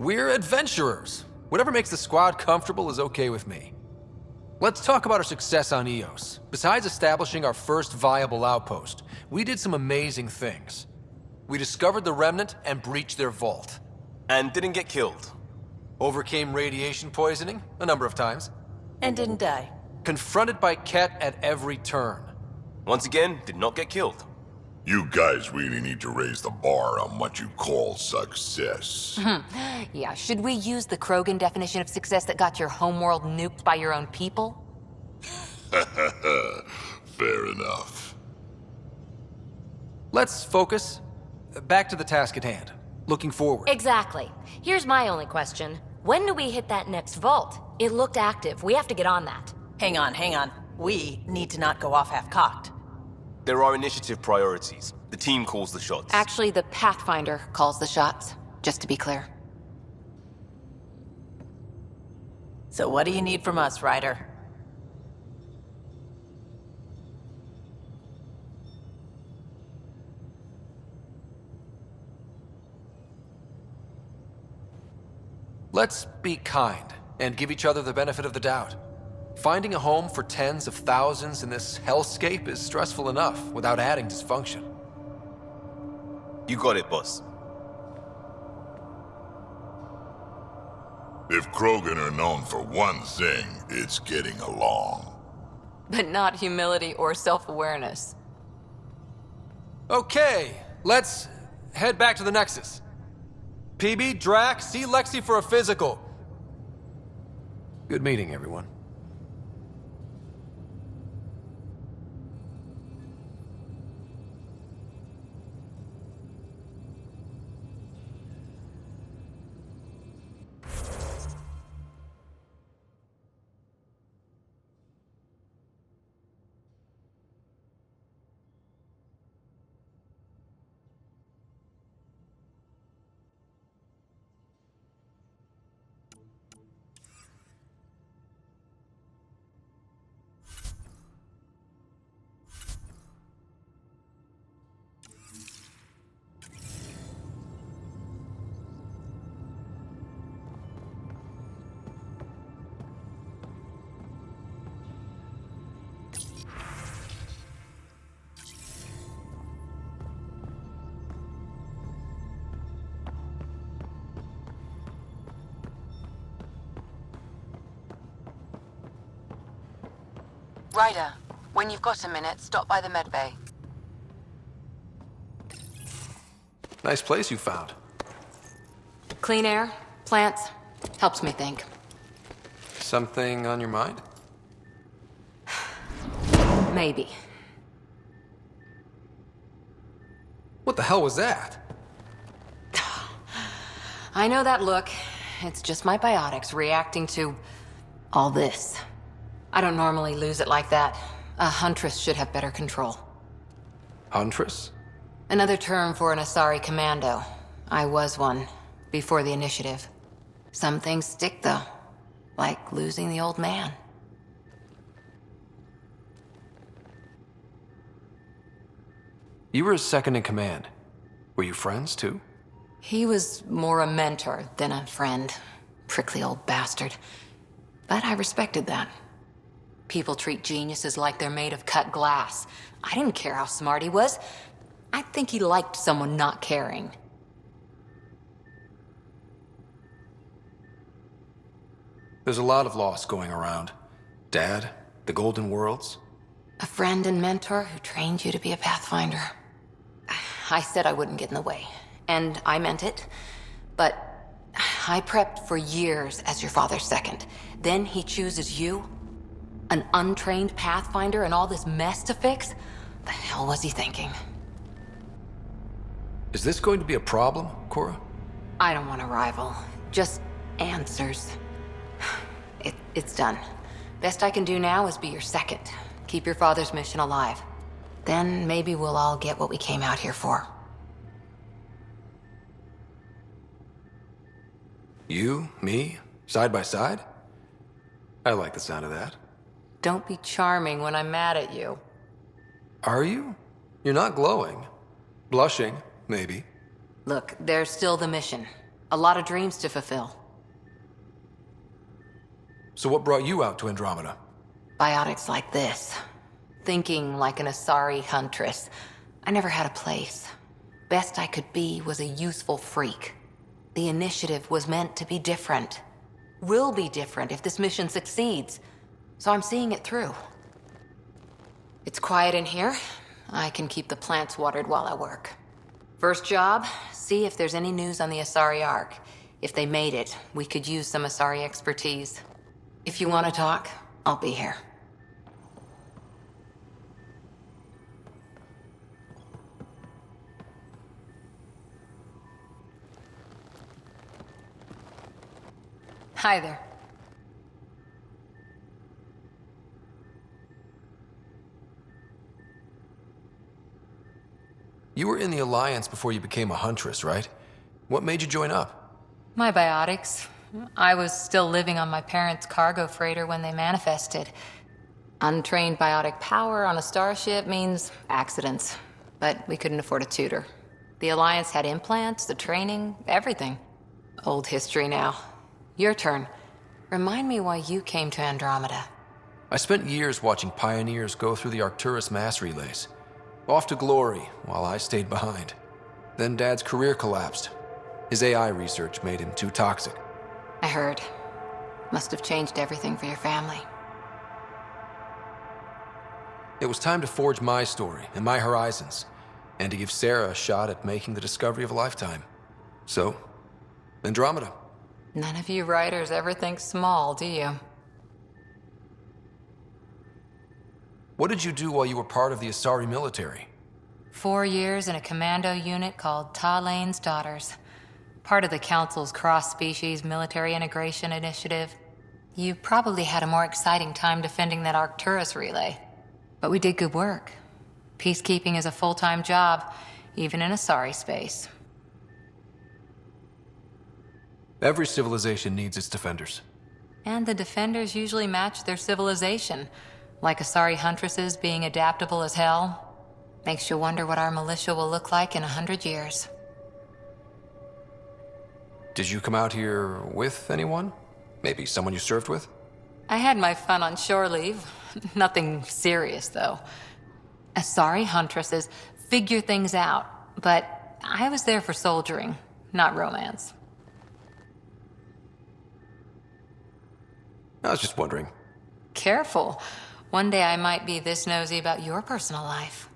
We're adventurers. Whatever makes the squad comfortable is okay with me. Let's talk about our success on Eos. Besides establishing our first viable outpost, we did some amazing things. We discovered the Remnant and breached their vault. And didn't get killed. Overcame radiation poisoning a number of times. And didn't die. Confronted by Ket at every turn. Once again, did not get killed. You guys really need to raise the bar on what you call success. Yeah, should we use the Krogan definition of success that got your homeworld nuked by your own people? Fair enough. Let's focus. Back to the task at hand. Looking forward. Exactly. Here's my only question. When do we hit that next vault? It looked active. We have to get on that. Hang on. We need to not go off half-cocked. There are initiative priorities. The team calls the shots. Actually, the Pathfinder calls the shots, just to be clear. So what do you need from us, Ryder? Let's be kind and give each other the benefit of the doubt. Finding a home for tens of thousands in this hellscape is stressful enough without adding dysfunction. You got it, boss. If Krogan are known for one thing, it's getting along. But not humility or self-awareness. Okay, let's head back to the Nexus. PB, Drac, see Lexi for a physical. Good meeting, everyone. Ryder, when you've got a minute, stop by the medbay. Nice place you found. Clean air, plants, helps me think. Something on your mind? Maybe. What the hell was that? I know that look. It's just my biotics reacting to all this. I don't normally lose it like that. A huntress should have better control. Huntress? Another term for an Asari commando. I was one, before the initiative. Some things stick, though. Like losing the old man. You were his second in command. Were you friends, too? He was more a mentor than a friend. Prickly old bastard. But I respected that. People treat geniuses like they're made of cut glass. I didn't care how smart he was. I think he liked someone not caring. There's a lot of loss going around. Dad, the Golden Worlds. A friend and mentor who trained you to be a Pathfinder. I said I wouldn't get in the way, and I meant it. But I prepped for years as your father's second. Then he chooses you? An untrained Pathfinder and all this mess to fix? The hell was he thinking? Is this going to be a problem, Cora? I don't want a rival. Just answers. It's done. Best I can do now is be your second. Keep your father's mission alive. Then maybe we'll all get what we came out here for. You, me, side by side? I like the sound of that. Don't be charming when I'm mad at you. Are you? You're not glowing. Blushing, maybe. Look, there's still the mission. A lot of dreams to fulfill. So what brought you out to Andromeda? Biotics like this. Thinking like an Asari huntress. I never had a place. Best I could be was a useful freak. The initiative was meant to be different. Will be different if this mission succeeds. So I'm seeing it through. It's quiet in here. I can keep the plants watered while I work. First job, see if there's any news on the Asari Ark. If they made it, we could use some Asari expertise. If you want to talk, I'll be here. Hi there. You were in the Alliance before you became a huntress, right? What made you join up? My biotics. I was still living on my parents' cargo freighter when they manifested. Untrained biotic power on a starship means accidents, but we couldn't afford a tutor. The Alliance had implants, the training, everything. Old history now. Your turn. Remind me why you came to Andromeda. I spent years watching pioneers go through the Arcturus mass relays. Off to glory, while I stayed behind. Then Dad's career collapsed. His AI research made him too toxic. I heard. Must have changed everything for your family. It was time to forge my story and my horizons, and to give Sarah a shot at making the discovery of a lifetime. So, Andromeda. None of you writers ever think small, do you? What did you do while you were part of the Asari military? 4 years in a commando unit called Ta Lane's Daughters. Part of the Council's cross-species military integration initiative. You probably had a more exciting time defending that Arcturus relay. But we did good work. Peacekeeping is a full-time job, even in Asari space. Every civilization needs its defenders. And the defenders usually match their civilization. Like Asari huntresses being adaptable as hell. Makes you wonder what our militia will look like in 100 years. Did you come out here with anyone? Maybe someone you served with? I had my fun on shore leave. Nothing serious, though. Asari huntresses figure things out, but I was there for soldiering, not romance. I was just wondering. Careful. One day I might be this nosy about your personal life.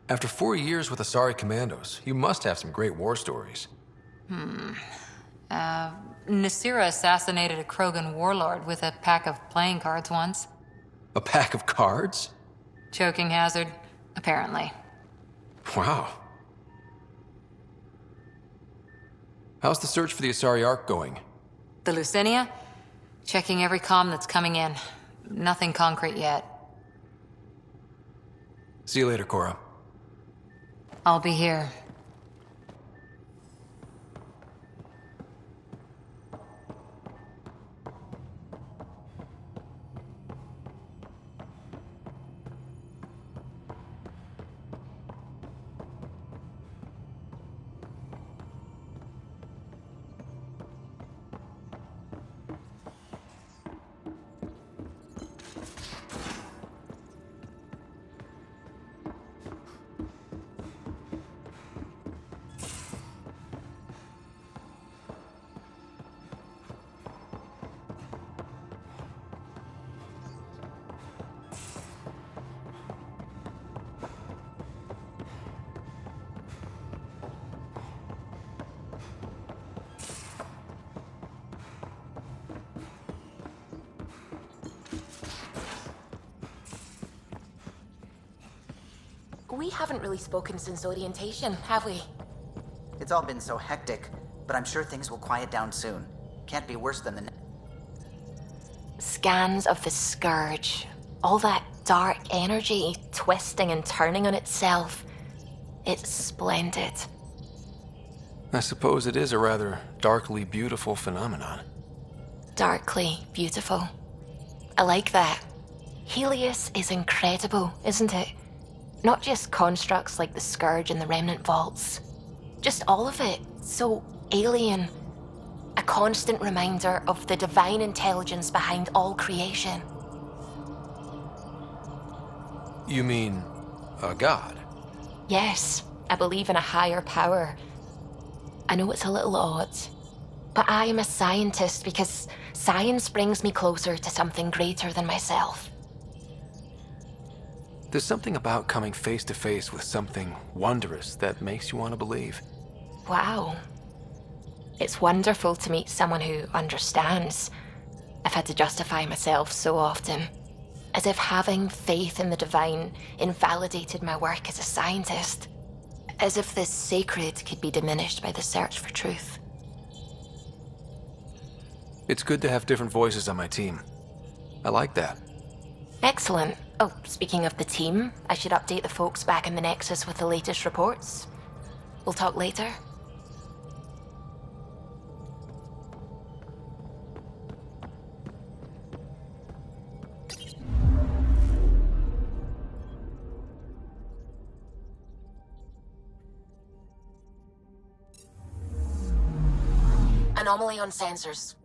After 4 years with Asari commandos, you must have some great war stories. Nasira assassinated a Krogan warlord with a pack of playing cards once. A pack of cards? Choking hazard, apparently. Wow. How's the search for the Asari Ark going? The Lucinia? Checking every comm that's coming in. Nothing concrete yet. See you later, Cora. I'll be here. We haven't really spoken since orientation, have we? It's all been so hectic, but I'm sure things will quiet down soon. Can't be worse than the... Scans of the Scourge. All that dark energy twisting and turning on itself. It's splendid. I suppose it is a rather darkly beautiful phenomenon. Darkly beautiful. I like that. Helios is incredible, isn't it? Not just constructs like the Scourge and the Remnant Vaults. Just all of it. So alien. A constant reminder of the divine intelligence behind all creation. You mean a god? Yes, I believe in a higher power. I know it's a little odd, but I am a scientist because science brings me closer to something greater than myself. There's something about coming face to face with something wondrous that makes you want to believe. Wow. It's wonderful to meet someone who understands. I've had to justify myself so often, as if having faith in the divine invalidated my work as a scientist. As if this sacred could be diminished by the search for truth. It's good to have different voices on my team. I like that. Excellent. Oh, speaking of the team, I should update the folks back in the Nexus with the latest reports. We'll talk later. Anomaly on sensors.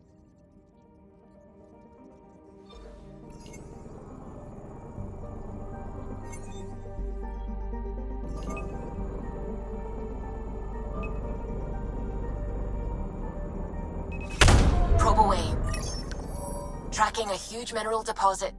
Probe away. Tracking a huge mineral deposit.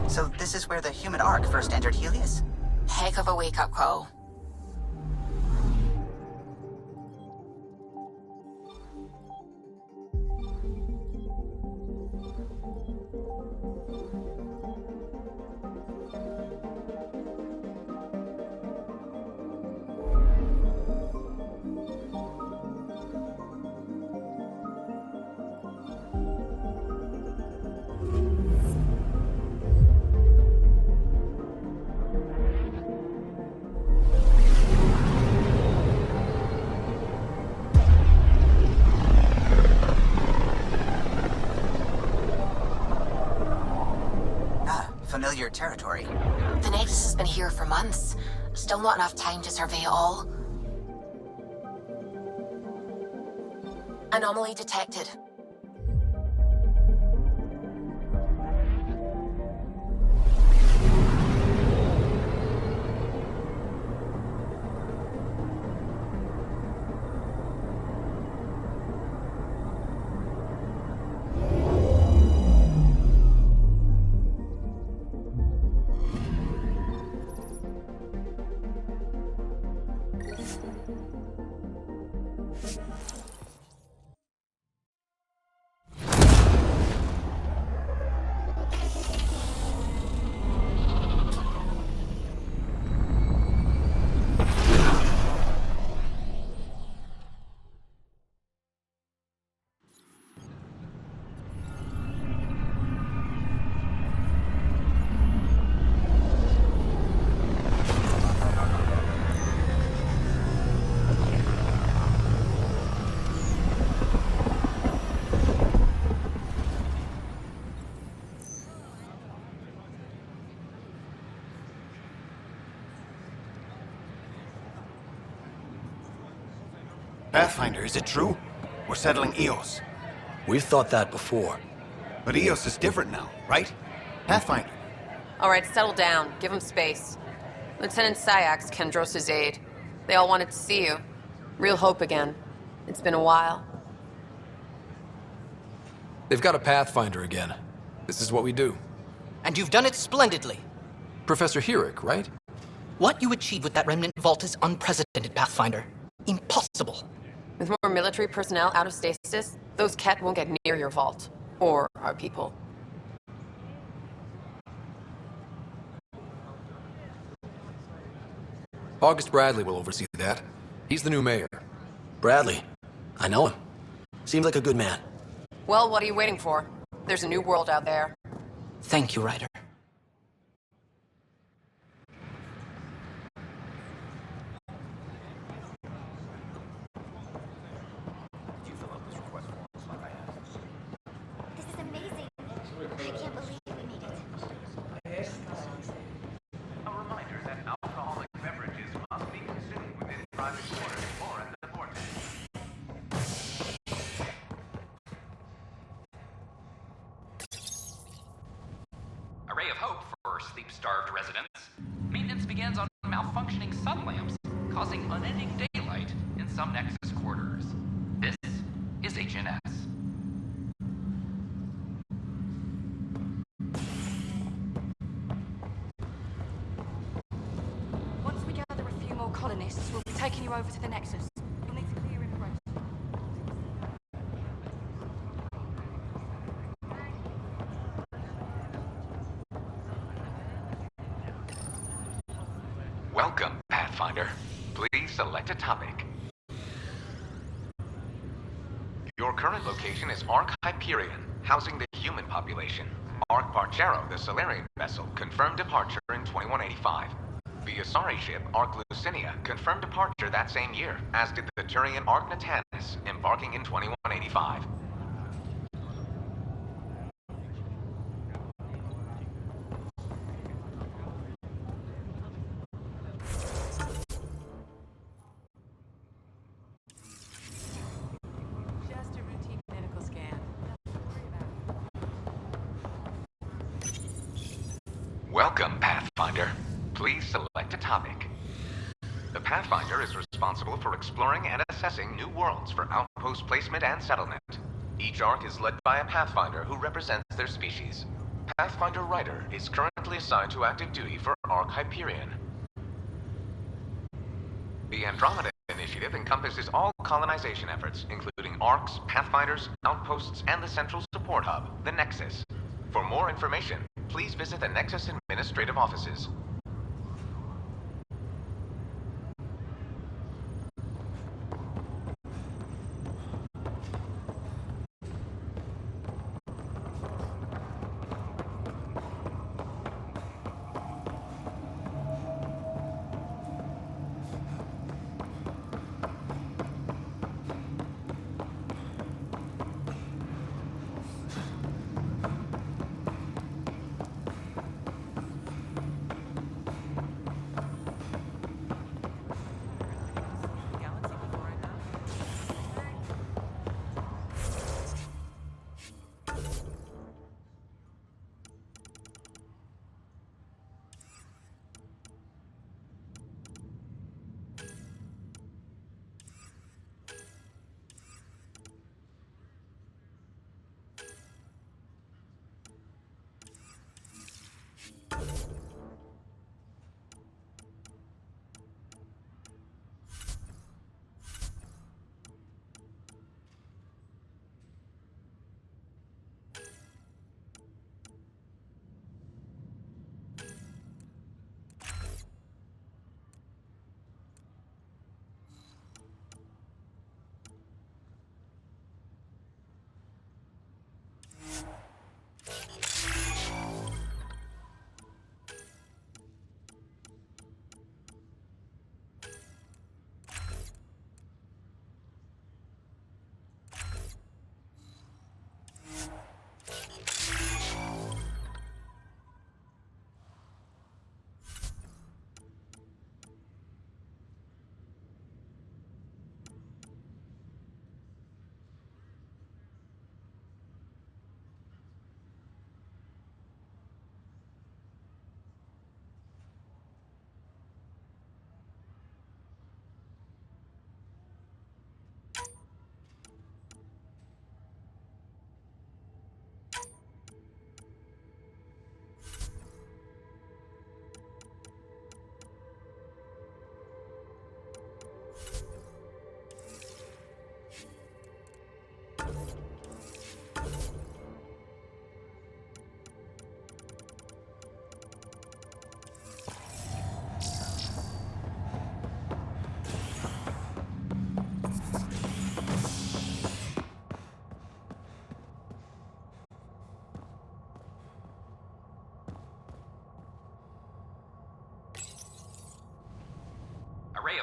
So this is where the human Ark first entered Helios? Heck of a wake-up call. Familiar territory. The Nexus has been here for months. Still not enough time to survey it all. Anomaly detected. Pathfinder, is it true? We're settling Eos. We've thought that before. But EOS is different now, right? Pathfinder. All right, settle down. Give him space. Lieutenant Sayak's Kendros' aide. They all wanted to see you. Real hope again. It's been a while. They've got a Pathfinder again. This is what we do. And you've done it splendidly. Professor Herrick, right? What you achieved with that remnant vault is unprecedented, Pathfinder. Impossible. With more military personnel out of stasis, those Ket won't get near your vault. Or our people. August Bradley will oversee that. He's the new mayor. Bradley. I know him. Seems like a good man. Well, what are you waiting for? There's a new world out there. Thank you, Ryder. This is amazing. I can't believe we made it. A reminder that alcoholic beverages must be consumed within private quarters or at the vortex. A ray of hope for sleep-starved residents. Maintenance begins on malfunctioning sun lamps, causing unending daylight in some Nexus quarters. This is HNS. Once we gather a few more colonists, we'll be taking you over to the Nexus. You'll need to clear immigration. Welcome, Pathfinder. Please select a topic. Your current location is Ark Hyperion, housing the human population. Ark Parchero, the Solarian vessel, confirmed departure in 2185. The Asari ship, Ark Lucinia, confirmed departure that same year, as did the Turian Ark Natanus, embarking in 2185. Just a routine medical scan. Welcome, Pathfinder. Please select a topic. The Pathfinder is responsible for exploring and assessing new worlds for outpost placement and settlement. Each Ark is led by a Pathfinder who represents their species. Pathfinder Ryder is currently assigned to active duty for Ark Hyperion. The Andromeda initiative encompasses all colonization efforts, including Arks, Pathfinders, outposts, and the central support hub, the Nexus. For more information, please visit the Nexus administrative offices.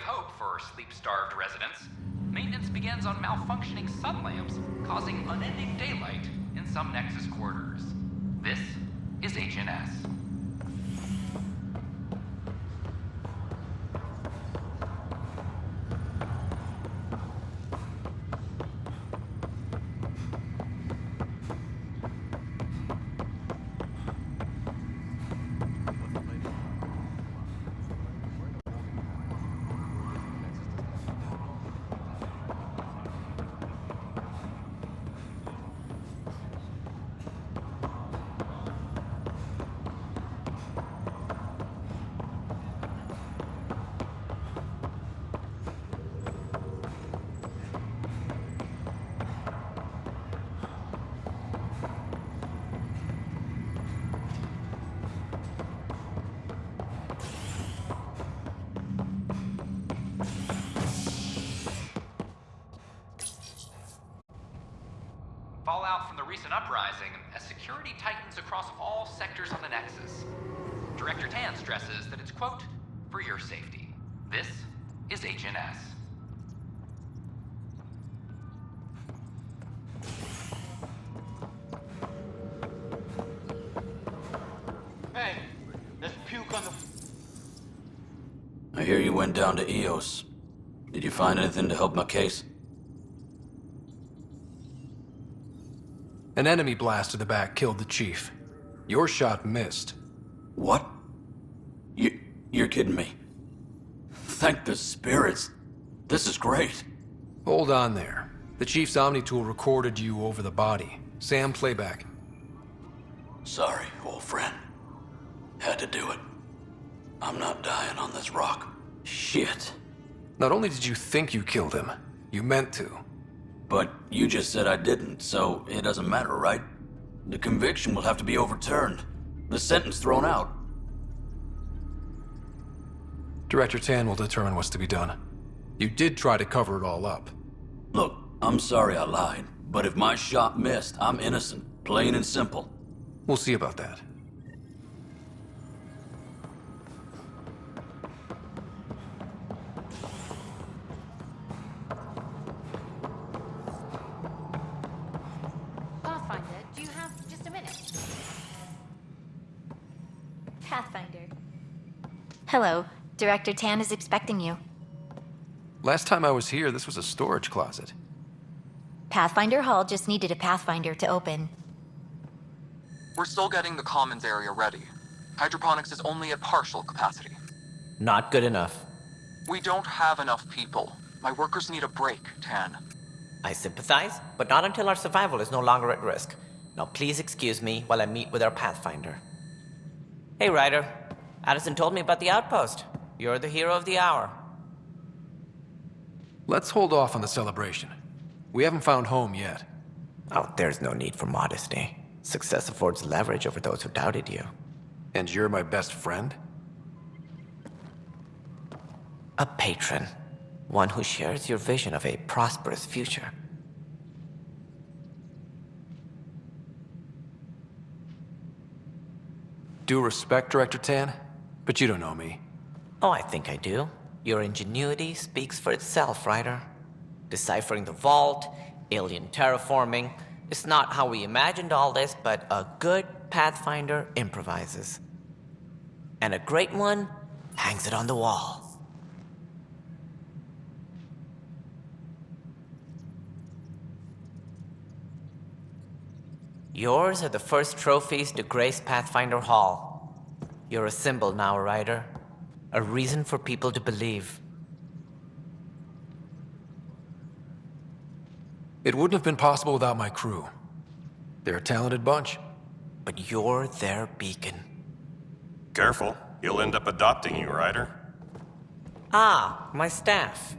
of hope for sleep-starved residents. Maintenance begins on malfunctioning sun lamps, causing unending daylight in some Nexus corridors. This is HNS. Fallout from the recent uprising as security tightens across all sectors on the Nexus. Director Tan stresses that it's, quote, for your safety. This is HNS. Hey, there's puke on the... I hear you went down to EOS. Did you find anything to help my case? An enemy blast to the back killed the chief. Your shot missed. What? You're kidding me. Thank the spirits. This is great. Hold on there. The chief's Omni tool recorded you over the body. Sam, playback. Sorry, old friend. Had to do it. I'm not dying on this rock. Shit. Not only did you think you killed him, you meant to. But you just said I didn't, so it doesn't matter, right? The conviction will have to be overturned. The sentence thrown out. Director Tan will determine what's to be done. You did try to cover it all up. Look, I'm sorry I lied, but if my shot missed, I'm innocent. Plain and simple. We'll see about that. Pathfinder, do you have just a minute? Pathfinder. Hello. Director Tan is expecting you. Last time I was here, this was a storage closet. Pathfinder Hall just needed a Pathfinder to open. We're still getting the commons area ready. Hydroponics is only at partial capacity. Not good enough. We don't have enough people. My workers need a break, Tan. I sympathize, but not until our survival is no longer at risk. Now please excuse me while I meet with our Pathfinder. Hey, Ryder. Addison told me about the outpost. You're the hero of the hour. Let's hold off on the celebration. We haven't found home yet. Oh, there's no need for modesty. Success affords leverage over those who doubted you. And you're my best friend? A patron. One who shares your vision of a prosperous future. Due respect, Director Tan, but you don't know me. Oh, I think I do. Your ingenuity speaks for itself, Ryder. Deciphering the vault, alien terraforming. It's not how we imagined all this, but a good Pathfinder improvises. And a great one hangs it on the wall. Yours are the first trophies to grace Pathfinder Hall. You're a symbol now, Ryder. A reason for people to believe. It wouldn't have been possible without my crew. They're a talented bunch. But you're their beacon. Careful. He'll end up adopting you, Ryder. Ah, my staff.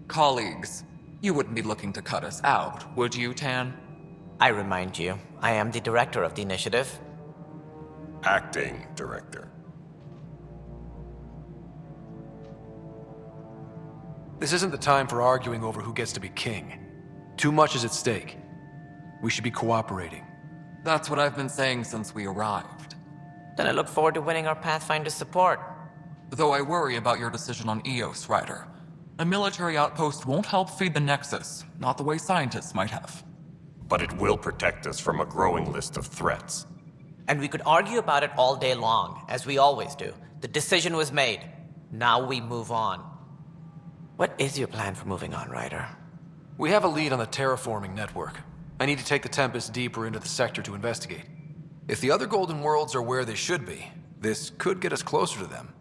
Colleagues, you wouldn't be looking to cut us out, would you, Tan? I remind you, I am the director of the initiative. Acting director. This isn't the time for arguing over who gets to be king. Too much is at stake. We should be cooperating. That's what I've been saying since we arrived. Then I look forward to winning our Pathfinder support. Though I worry about your decision on Eos, Ryder. A military outpost won't help feed the Nexus, not the way scientists might have. But it will protect us from a growing list of threats. And we could argue about it all day long, as we always do. The decision was made. Now we move on. What is your plan for moving on, Ryder? We have a lead on the terraforming network. I need to take the Tempest deeper into the sector to investigate. If the other Golden Worlds are where they should be, this could get us closer to them.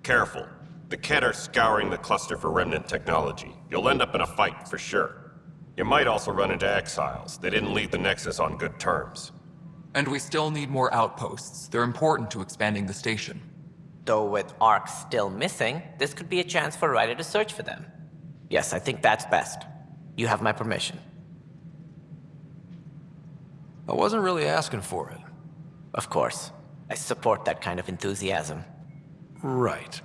Careful. The Kett are scouring the cluster for remnant technology. You'll end up in a fight, for sure. You might also run into exiles. They didn't leave the Nexus on good terms. And we still need more outposts. They're important to expanding the station. Though with Ark still missing, this could be a chance for Ryder to search for them. Yes, I think that's best. You have my permission. I wasn't really asking for it. Of course. I support that kind of enthusiasm. Right.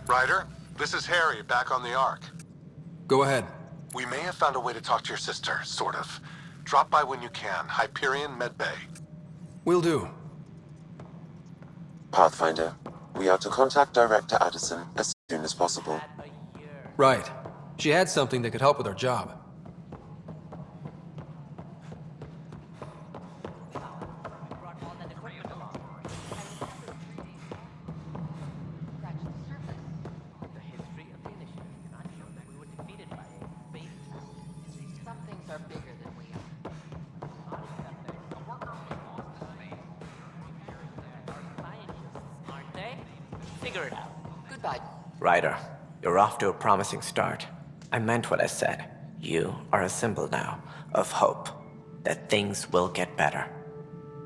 Ryder, this is Harry, back on the Ark. Go ahead. We may have found a way to talk to your sister, sort of. Drop by when you can. Hyperion Medbay. Will do. Pathfinder, we are to contact Director Addison as soon as possible. Right. She had something that could help with our job. Figure it out. Goodbye. Ryder, you're off to a promising start. I meant what I said. You are a symbol now of hope that things will get better.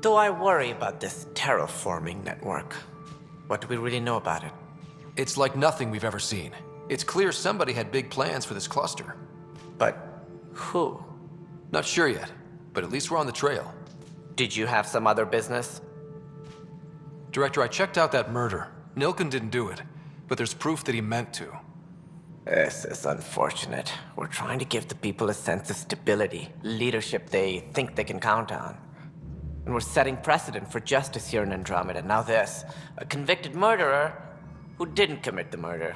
Though I worry about this terraforming network. What do we really know about it? It's like nothing we've ever seen. It's clear somebody had big plans for this cluster. But who? Not sure yet, but at least we're on the trail. Did you have some other business? Director, I checked out that murder. Nilken didn't do it, but there's proof that he meant to. This is unfortunate. We're trying to give the people a sense of stability, leadership they think they can count on. And we're setting precedent for justice here in Andromeda. Now this, a convicted murderer who didn't commit the murder.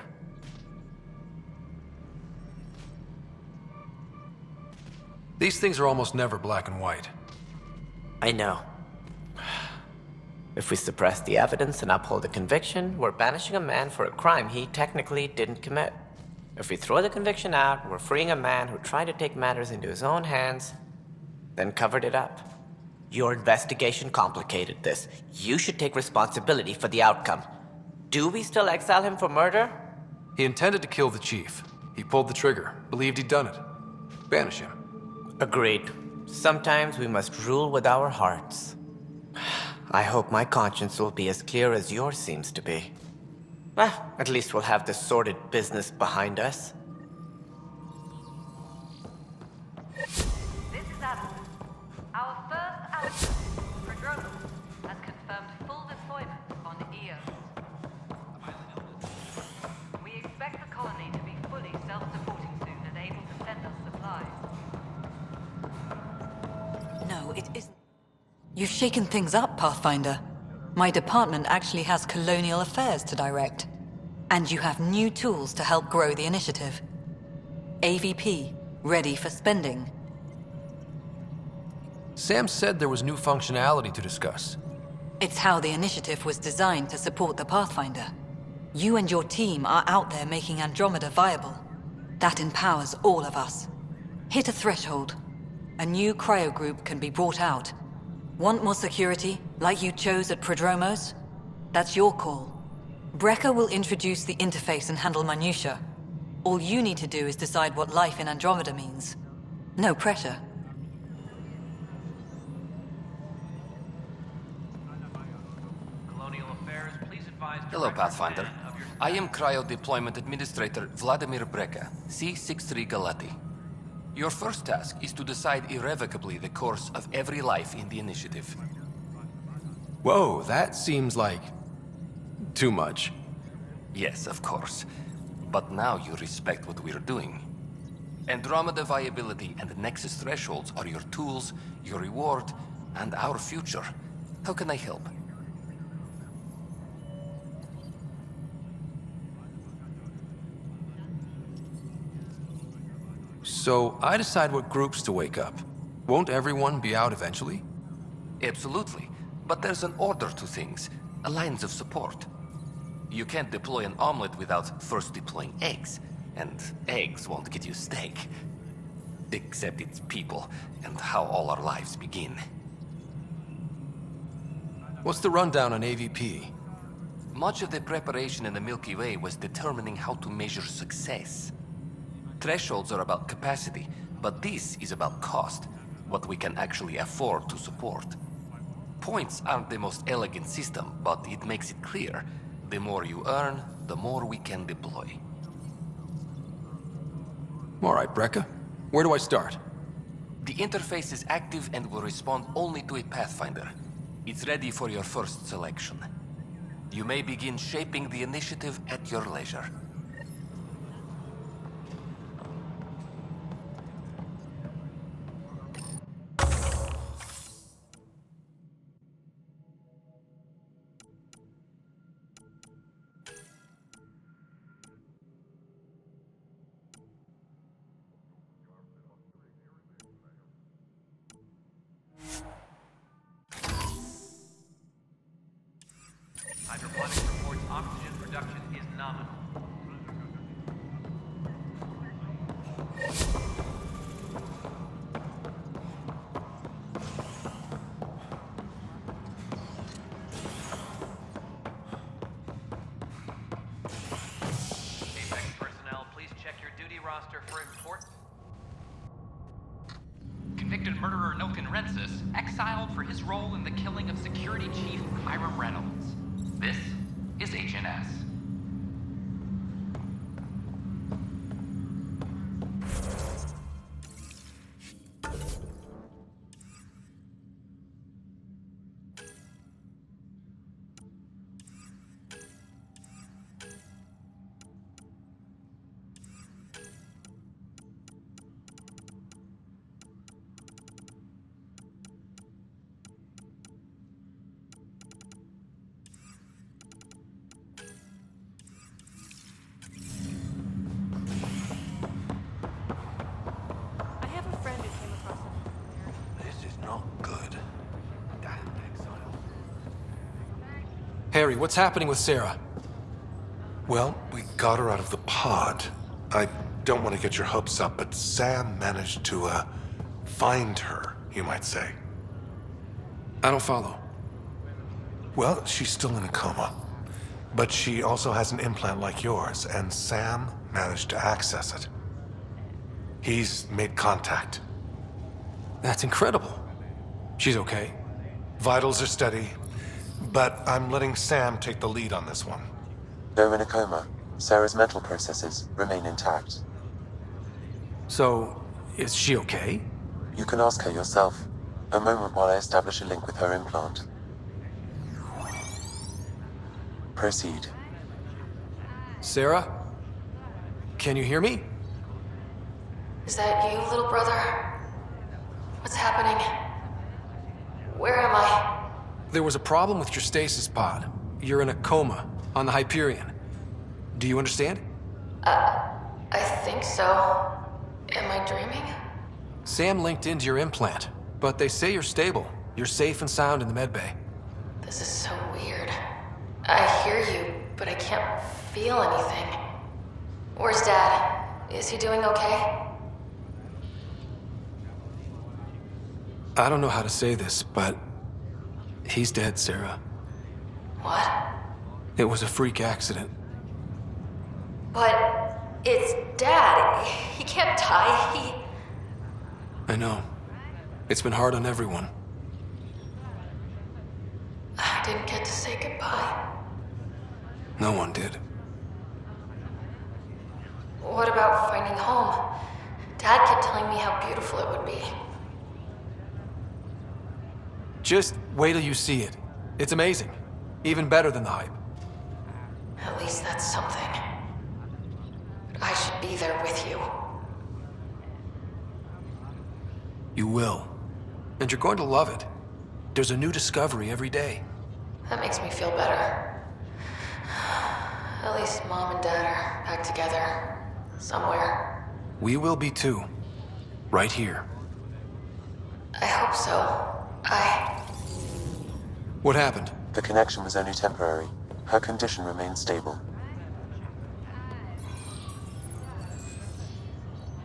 These things are almost never black and white. I know. If we suppress the evidence and uphold the conviction, we're banishing a man for a crime he technically didn't commit. If we throw the conviction out, we're freeing a man who tried to take matters into his own hands, then covered it up. Your investigation complicated this. You should take responsibility for the outcome. Do we still exile him for murder? He intended to kill the chief. He pulled the trigger, believed he'd done it. Banish him. Agreed. Sometimes we must rule with our hearts. I hope my conscience will be as clear as yours seems to be. Well, at least we'll have this sordid business behind us. This is Addison. Our first outpost, Andromeda, has confirmed full deployment on Eos. We expect the colony to be fully self-supporting soon and able to send us supplies. No, it isn't. You've shaken things up, Pathfinder. My department actually has colonial affairs to direct. And you have new tools to help grow the initiative. AVP, ready for spending. Sam said there was new functionality to discuss. It's how the initiative was designed to support the Pathfinder. You and your team are out there making Andromeda viable. That empowers all of us. Hit a threshold. A new cryo group can be brought out. Want more security, like you chose at Prodromos? That's your call. Brecker will introduce the interface and handle minutiae. All you need to do is decide what life in Andromeda means. No pressure. Colonial Affairs, please advise. Hello, Pathfinder. I am Cryo Deployment Administrator Vladimir Breca, C-63 Galati. Your first task is to decide irrevocably the course of every life in the initiative. Whoa, that seems like... too much. Yes, of course. But now you respect what we're doing. Andromeda viability and the Nexus thresholds are your tools, your reward, and our future. How can I help? So I decide what groups to wake up. Won't everyone be out eventually? Absolutely. But there's an order to things, lines of support. You can't deploy an omelet without first deploying eggs, and eggs won't get you steak. Except it's people, and how all our lives begin. What's the rundown on AVP? Much of the preparation in the Milky Way was determining how to measure success. Thresholds are about capacity, but this is about cost, what we can actually afford to support. Points aren't the most elegant system, but it makes it clear. The more you earn, the more we can deploy. All right, Brekka. Where do I start? The interface is active and will respond only to a Pathfinder. It's ready for your first selection. You may begin shaping the initiative at your leisure. Hydroponics reports oxygen production is nominal. Apex personnel, please check your duty roster for important. Convicted murderer Nilken Rensis exiled for his role in the killing of Security Chief Hiram Reynolds. This is HNS. I have a friend who came across it. This is not good. Harry, what's happening with Sarah? Well, we got her out of the pod. I don't want to get your hopes up, but Sam managed to, find her, you might say. I don't follow. Well, she's still in a coma. But she also has an implant like yours, and Sam managed to access it. He's made contact. That's incredible. She's okay. Vitals are steady, but I'm letting Sam take the lead on this one. Though in a coma, Sarah's mental processes remain intact. So, is she okay? You can ask her yourself. A moment while I establish a link with her implant. Proceed. Sarah? Can you hear me? Is that you, little brother? What's happening? Where am I? There was a problem with your stasis pod. You're in a coma on the Hyperion. Do you understand? I think so. Am I dreaming? Sam linked into your implant, but they say you're stable. You're safe and sound in the medbay. This is so weird. I hear you, but I can't feel anything. Where's Dad? Is he doing okay? I don't know how to say this, but he's dead, Sarah. What? It was a freak accident. But it's Dad. He can't die. I know. It's been hard on everyone. I didn't get to say goodbye. No one did. What about finding home? Dad kept telling me how beautiful it would be. Just wait till you see it. It's amazing. Even better than the hype. At least that's something. But I should be there with you. You will. And you're going to love it. There's a new discovery every day. That makes me feel better. At least Mom and Dad are back together. Somewhere. We will be too. Right here. I hope so. What happened? The connection was only temporary. Her condition remains stable.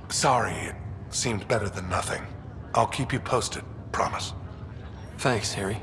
Sorry, it seemed better than nothing. I'll keep you posted, promise. Thanks, Harry.